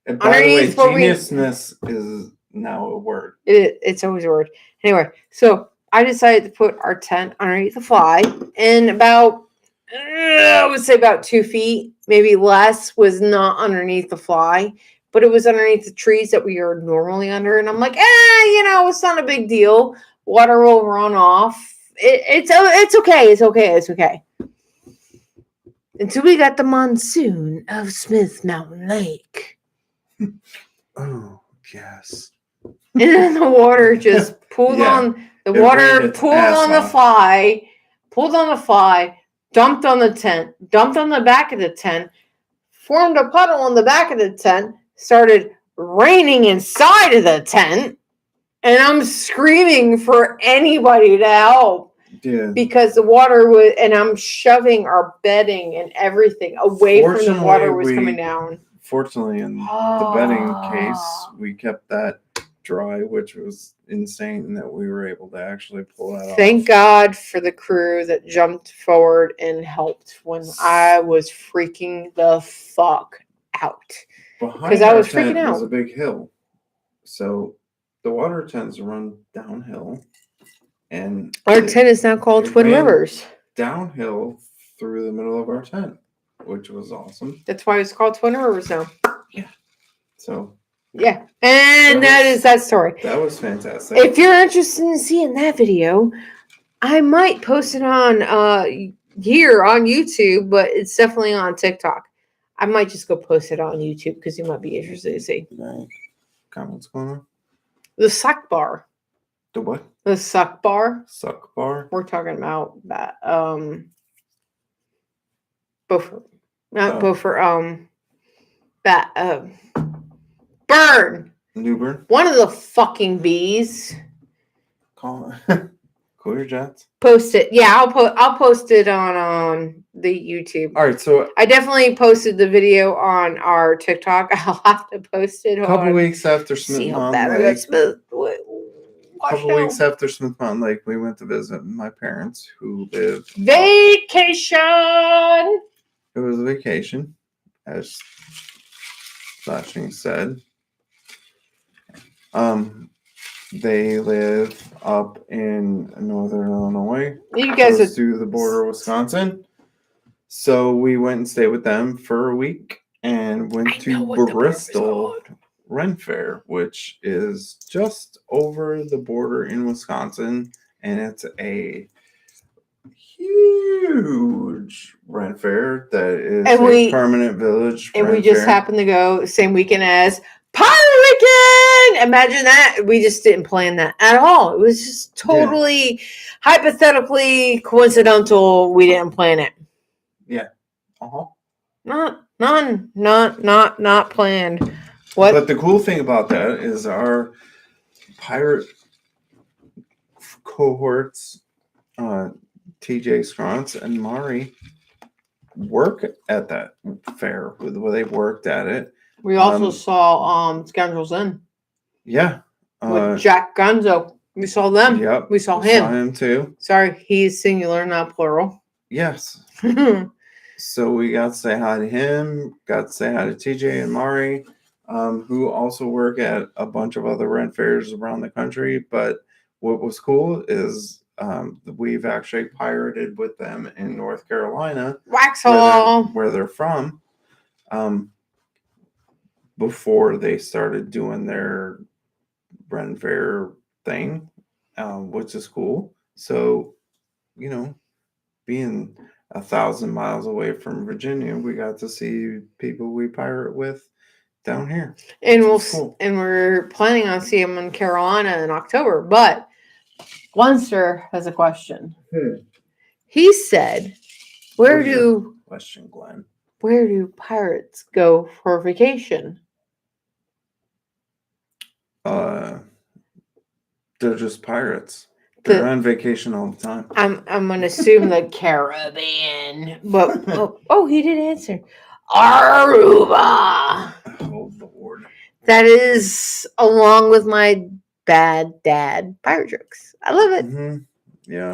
and by the way, geniusness is now a word. It's always a word. Anyway, so I decided to put our tent underneath the fly, and about, I would say about 2 feet, maybe less, was not underneath the fly, but it was underneath the trees that we are normally under. And I'm like, it's not a big deal. Water will run off. It's okay. It's okay. It's okay. Until we got the monsoon of Smith Mountain Lake. Oh, yes. And then the water just pulled on the water, pulled on the fly, dumped on the tent, dumped on the back of the tent, formed a puddle on the back of the tent, started raining inside of the tent, and I'm screaming for anybody to help. Yeah. Because the water was, and I'm shoving our bedding and everything away from the water was coming down. Fortunately, in the bedding case, we kept that dry, which was insane that we were able to actually pull that off. Thank God for the crew that jumped forward and helped when I was freaking the fuck out. Because I was freaking out. It was a big hill. So the water tends to run downhill. And our tent is now called Twin Rivers. Downhill through the middle of our tent, which was awesome. That's why it's called Twin Rivers now. Yeah. So. Yeah. And that is that story. That was fantastic. If you're interested in seeing that video, I might post it on here on YouTube, but it's definitely on TikTok. I might just go post it on YouTube because you might be interested to see. Right. What's going on? The suck bar. The what? The suck bar. Suck bar? We're talking about that. Beaufort. Not Beaufort. That. Burn. Newburn. One of the fucking bees. Cool your jets. Post it. Yeah, I'll post it on the YouTube. All right, so I definitely posted the video on our TikTok. I'll have to post it. A couple weeks after Smith Mountain Lake. Weeks after Smith Mountain Lake, we went to visit my parents who live vacation. It was a vacation, as Flashing said. They live up in northern Illinois. You guys close to the border of Wisconsin. So we went and stayed with them for a week and went to Bristol Ren Fair, which is just over the border in Wisconsin, and it's a huge Ren Fair that is a permanent village. And we just happened to go the same weekend as Pirate Weekend. Imagine that. We just didn't plan that at all. It was just totally hypothetically coincidental. We didn't plan it. Yeah. Not planned. What? But the cool thing about that is our pirate cohorts, TJ Scrantz and Mari, work at that fair. Where they worked at it. We also saw Scoundrels Inn. Yeah. With Jack Gonzo. We saw them. Yep. We saw him. Saw him too. Sorry, he's singular, not plural. Yes. So we got to say hi to him, got to say hi to TJ and Mari, who also work at a bunch of other rent fairs around the country. But what was cool is We've actually pirated with them in North Carolina, Waxhaw. where they're from, before they started doing their Ren Fair thing, which is cool. So, being 1,000 miles away from Virginia, we got to see people we pirate with down here. And we're planning on seeing them in Carolina in October. But Lunster has a question. He said, Where do pirates go for vacation? They're just pirates. They're on vacation all the time. I'm gonna assume the Caribbean, but he did answer. Aruba. Oh Lord. That is along with my bad dad pirate jokes. I love it. Mm-hmm. Yeah.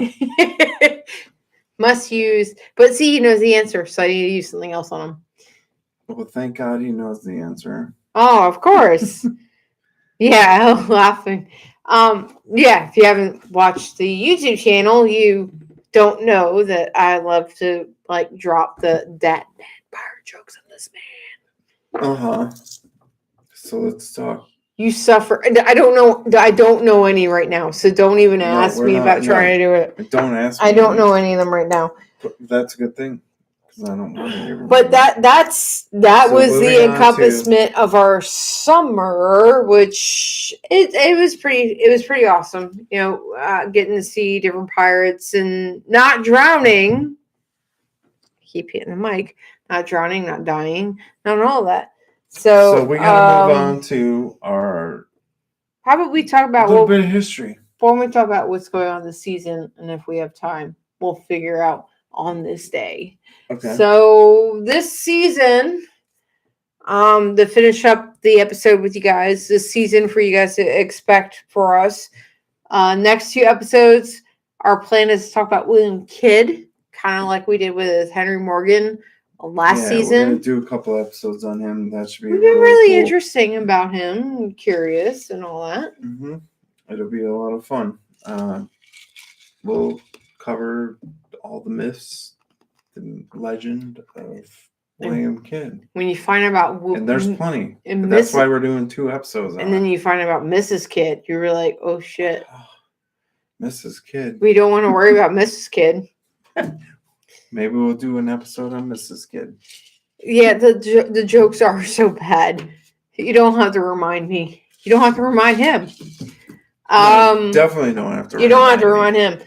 Must use, but see, he knows the answer, so I need to use something else on him. Well, thank God he knows the answer. Oh, of course. Yeah, laughing. If you haven't watched the YouTube channel, you don't know that I love to drop the dad pirate jokes on this man. So let's talk. You suffer. I don't know any right now, so don't even ask me about trying to do it. Don't ask me. I don't know any of them right now. But that's a good thing, because I don't want to hear. But that was the encompassment of our summer, which it was pretty awesome. Getting to see different pirates and not drowning. Keep hitting the mic. Not drowning, not dying, not all that. So we gotta move on to our. How about we talk about a little bit of history? When we talk about what's going on this season, and if we have time, we'll figure out on this day. Okay. So this season, to finish up the episode with you guys, this season for you guys to expect for us. Next 2 episodes, our plan is to talk about William Kidd, kind of like we did with Henry Morgan last season. We're gonna do a couple episodes on him. That should be really cool. interesting about him, and curious and all that. Mm-hmm. It'll be a lot of fun. We'll cover all the myths, the legend of William Kidd. When you find out, and there's plenty, and that's why we're doing 2 episodes. And then you find out about Mrs. Kidd, you're like, oh shit, Mrs. Kidd. We don't want to worry about Mrs. Kidd. Maybe we'll do an episode on Mrs. Kidd. Yeah, the jokes are so bad. You don't have to remind me. You don't have to remind him. Definitely don't have to. You don't have to remind him.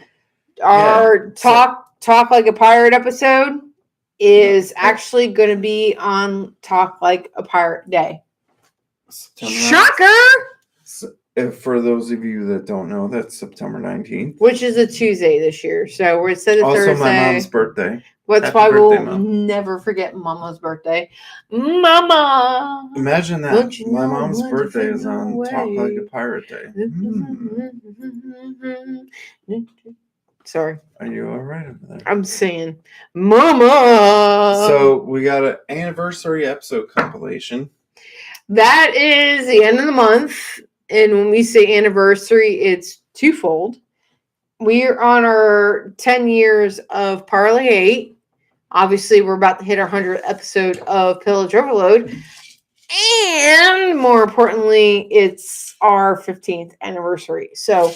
Our Talk Like a Pirate episode is actually going to be on Talk Like a Pirate Day. Shocker! For those of you that don't know, that's September 19th. Which is a Tuesday this year. So we're instead of Thursday. Also my mom's birthday. That's why we'll never forget Mama's birthday. Mama! Imagine that. My mom's birthday is on Talk Like a Pirate Day. Sorry. Are you all right over there? I'm saying, Mama! So we got an anniversary episode compilation. That is the end of the month. And when we say anniversary, it's twofold. We're on our 10 years of Parlay 8. Obviously, we're about to hit our 100th episode of Pillage Overload. And more importantly, it's our 15th anniversary. So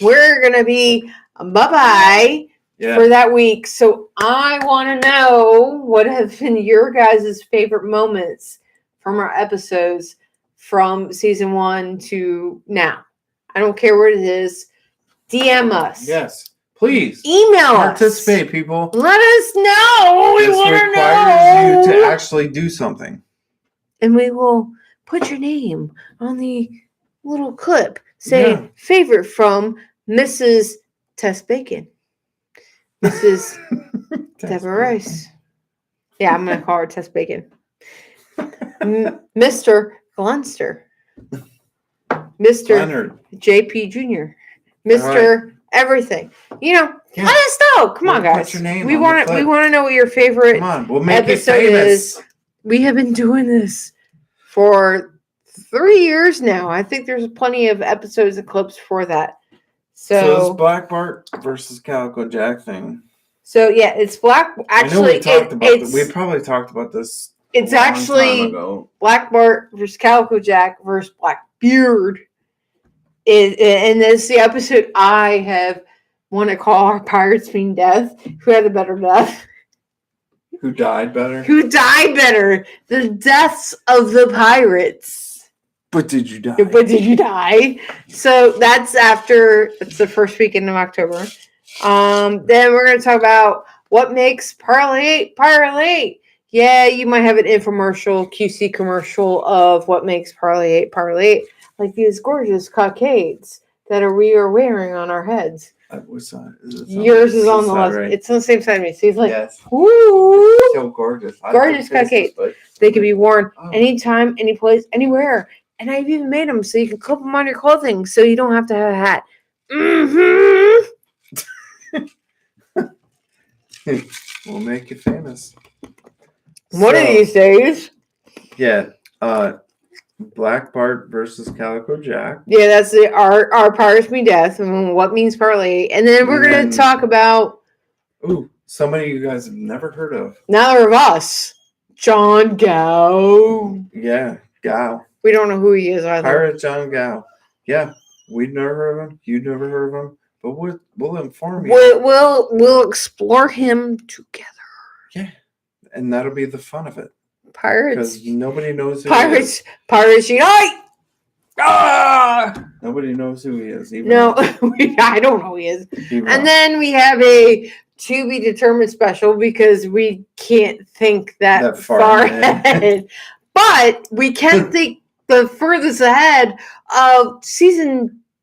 we're going to be bye-bye for that week. So I want to know what have been your guys' favorite moments from our episodes from season 1 to now. I don't care what it is. DM us. Yes. Please. Email Participate, people. Let us know. We want to know. This requires you to actually do something. And we will put your name on the little clip. Say, favorite from Mrs. Tess Bacon. Mrs. Deborah Rice. Yeah, I'm going to call her Tess Bacon. Mr. Glunster. Mr. Leonard. JP Jr. Mr. Everything. Let us know. Come on, guys. Put your name we want to know what your favorite we'll make episode it famous. Is. We have been doing this for 3 years now. I think there's plenty of episodes and clips for that. So this Black Bart versus Calico Jack thing. So yeah, it's Black. Actually, I know we talked about this. We probably talked about this. It's a long actually time ago. Black Bart versus Calico Jack versus Blackbeard. And this is the episode I want to call our Pirates Mean Death. Who had a better death? Who died better? Who died better? The deaths of the pirates. But did you die? But did you die? So that's it's the first weekend of October. Then we're going to talk about what makes Parlay. Yeah, you might have an infomercial, QC commercial of what makes Parlay, like these gorgeous cockades that we are wearing on our heads. Which side? Yours is on the left. Right? It's on the same side of me. So he's like, yes. Woo! So gorgeous. Gorgeous cockades. They can be worn anytime, any place, anywhere. And I've even made them so you can clip them on your clothing so you don't have to have a hat. Mm-hmm. We'll make you famous. One of these days. Yeah. Black Bart versus Calico Jack. Yeah, that's our Pirates Mean Death and what means Parlay. And then we're going to talk about... Ooh, somebody you guys have never heard of. Neither of us. John Gow. Yeah, Gow. We don't know who he is either. Pirate John Gow. Yeah, we'd never heard of him. You'd never heard of him. But we'll inform you. We'll explore him together. Yeah, and that'll be the fun of it. Pirates. Because nobody knows who Pirates. he is. Pirates unite! Ah! Nobody knows who he is. I don't know who he is. And then we have a to be determined special because we can't think that far ahead. But we can think the furthest ahead of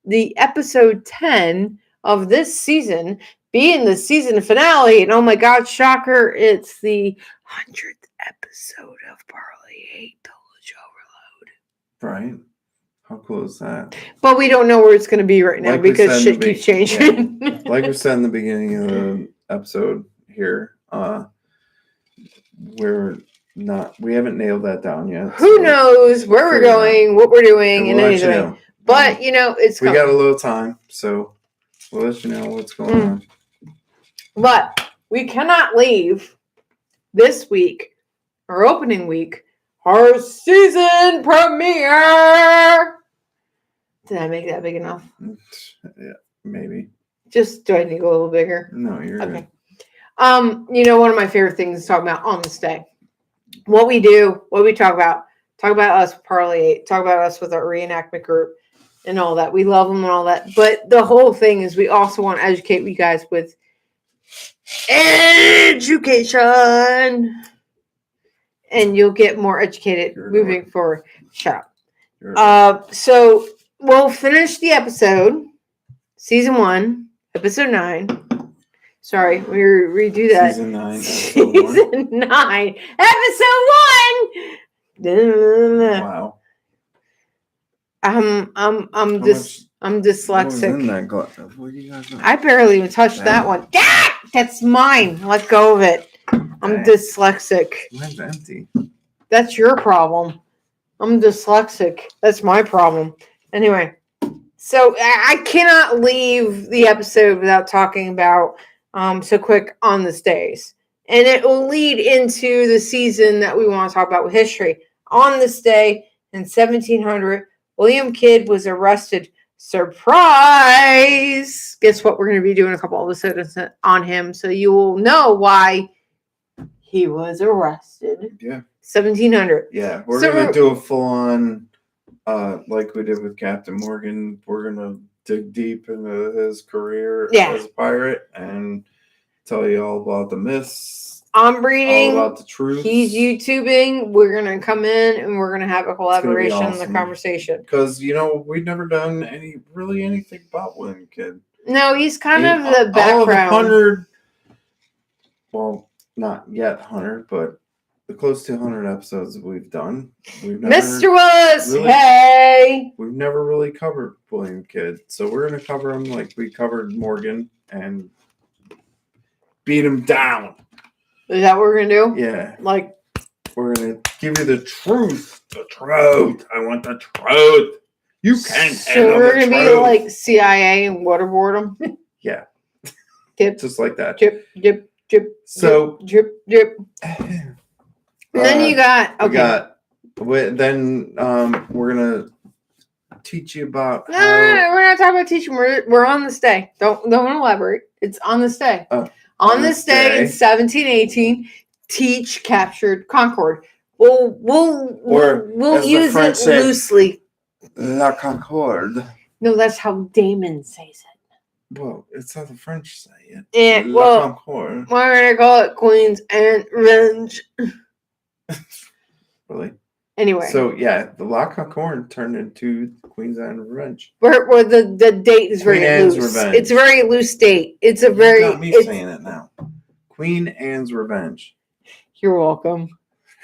the episode 10 of this season being the season finale. And oh my God, shocker, it's the 100th episode of Parlay Pillage Overload. Right. How cool is that? But we don't know where it's going to be right now because shit keeps changing. Yeah. Like we said in the beginning of the episode here, we haven't nailed that down yet. Who knows where we're going, what we're doing, and anything. Know. But it's coming. We got a little time, so we'll let you know what's going on. But we cannot leave this week, our opening week, our season premiere. Did I make that big enough? Yeah, maybe. Just do I need to go a little bigger? No, you're okay. Good. One of my favorite things is talking about on this day. What we do, what we talk about us Parlay, talk about us with our reenactment group and all that. We love them and all that. But the whole thing is we also want to educate you guys with education. And you'll get more educated moving forward. Shut up. So we'll finish the episode, season 1, episode 9. Sorry, we redo that. Season 9. Season 9, episode 1. Wow. I'm dyslexic. What in that glass? What do you guys know? I barely even touched that one. Ah! That's mine. Let go of it. I'm dyslexic. Mine's empty. That's your problem. I'm dyslexic. That's my problem. Anyway, so I cannot leave the episode without talking about so quick on this days. And it will lead into the season that we want to talk about with history. On this day in 1700, William Kidd was arrested. Surprise! Guess what? We're going to be doing a couple episodes on him, so you will know why he was arrested. Yeah. 1700. Yeah, we're going to do a full-on, like we did with Captain Morgan. We're going to dig deep into his career as a pirate and tell you all about the myths. I'm reading. All about the truth. He's YouTubing. We're going to come in and we're going to have a collaboration in the conversation. Because, we've never done anything about William Kidd. No, he's kind of the background. All of the 100, well, not yet 100, but the close to 100 episodes that we've done. Mr. Willis, hey! We've never really covered William Kidd. So we're going to cover him like we covered Morgan and beat him down. Is that what we're going to do? Yeah. Like, we're going to give you the truth. The truth. I want the truth. You can't So handle we're the gonna be truth. like CIA and waterboard them. Yeah. Dip, Just like that. drip, drip, drip. So drip, drip. And then you got then we're gonna teach you about No, we're not talking about teaching. We're on this day. Don't elaborate. It's on this day. On this day in 1718, teach captured Concord. We'll use it loosely. La Concorde. No, that's how Damon says it. Well, it's how the French say it. And La Concorde. we're gonna call it Queens and Revenge. Really? Anyway. So yeah, the La Concorde turned into Queen's Anne's Revenge. Where the date is very Queen loose. Anne's Revenge. It's a very loose date. It's a You very. got me saying it now. Queen Anne's Revenge. You're welcome.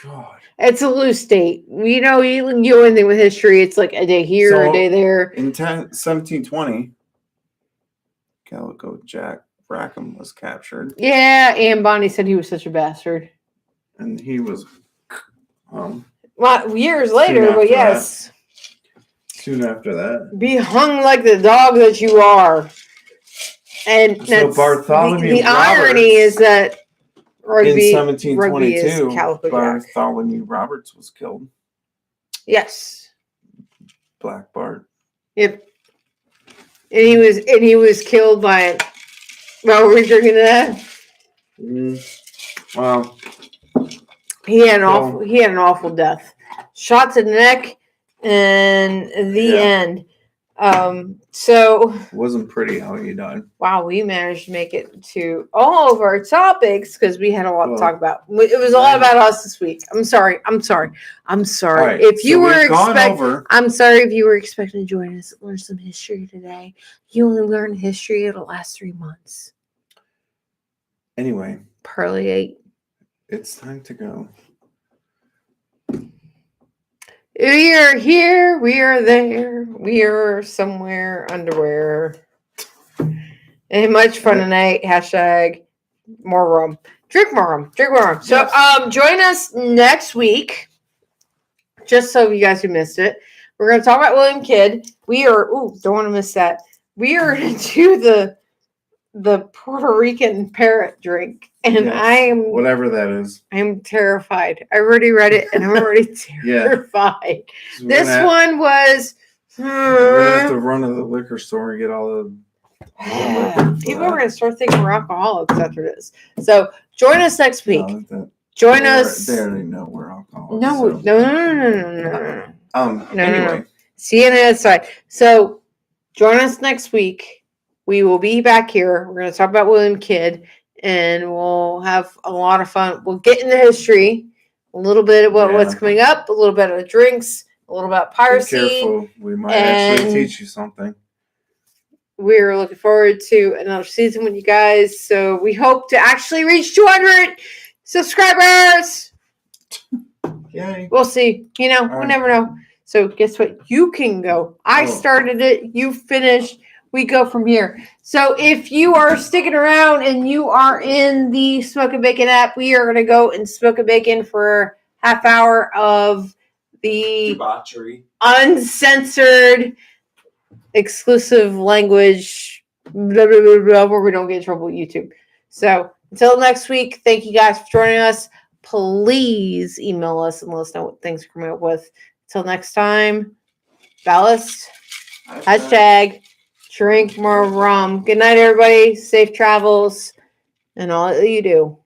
God. It's a loose date. You know, you do anything with history, it's like a day here, a day there. In 1720, Calico Jack Rackham was captured. Yeah, and Bonnie said he was such a bastard. And he was well, years later, but yes. Soon after that. Be hung like the dog that you are. And so Bartholomew the irony is that Rugby, in 1722, Calico Bartholomew Roberts was killed. Yes. Black Bart. Yep. And he was killed by while we're drinking that. Wow. He had an awful death. Shot to the neck and the end. So it wasn't pretty how he died. Wow, we managed to make it to all of our topics because we had a lot to talk about. It was a lot about us this week. I'm sorry. I'm sorry. Right, if you were I'm sorry if you were expecting to join us, learn some history today. You only learned history in the last 3 months. Anyway, Parlay 8. It's time to go. We are here. We are there. We are somewhere underwear. And much fun tonight. Hashtag more rum. Drink more rum. Drink more rum. So join us next week. Just so you guys who missed it. We're going to talk about William Kidd. We are, don't want to miss that. We are going to do the Puerto Rican parrot drink. And I am whatever that is. I'm terrified. I already read it and I'm already terrified. This one was we're gonna have to run to the liquor store and get all the people are gonna start thinking we're alcoholics after this. So join us next week. Join us. They already know we're alcoholics. No. Anyway. See you on the other side. So join us next week. We will be back here. We're going to talk about William Kidd, and we'll have a lot of fun. We'll get into history, a little bit of what's coming up, a little bit of drinks, a little about piracy. Be careful. We might actually teach you something. We're looking forward to another season with you guys. So we hope to actually reach 200 subscribers. Yay. We'll see. We'll never know. So guess what? You can go. I started it. You finished. We go from here. So if you are sticking around and you are in the Smoke and Bacon app, we are going to go and smoke and bacon for half hour of the debauchery, uncensored, exclusive language, blah, blah, blah, blah, where we don't get in trouble with YouTube. So until next week, thank you guys for joining us. Please email us and let us know what things we're coming up with. Until next time, ballast, hashtag drink more rum. Good night, everybody. Safe travels and all that you do.